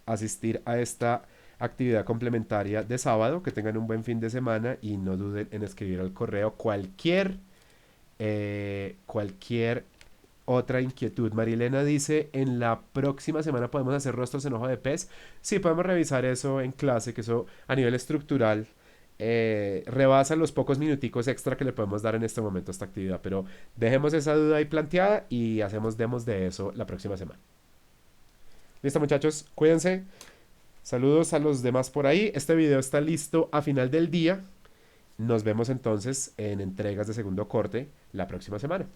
asistir a esta actividad complementaria de sábado. Que tengan un buen fin de semana y no duden en escribir al correo cualquier otra inquietud. Marilena dice, en la próxima semana podemos hacer rostros en hoja de pez. Sí, podemos revisar eso en clase, que eso a nivel estructural rebasa los pocos minuticos extra que le podemos dar en este momento a esta actividad. Pero dejemos esa duda ahí planteada y hacemos demos de eso la próxima semana. Listo, muchachos, cuídense. Saludos a los demás por ahí. Este video está listo a final del día. Nos vemos entonces en entregas de segundo corte la próxima semana.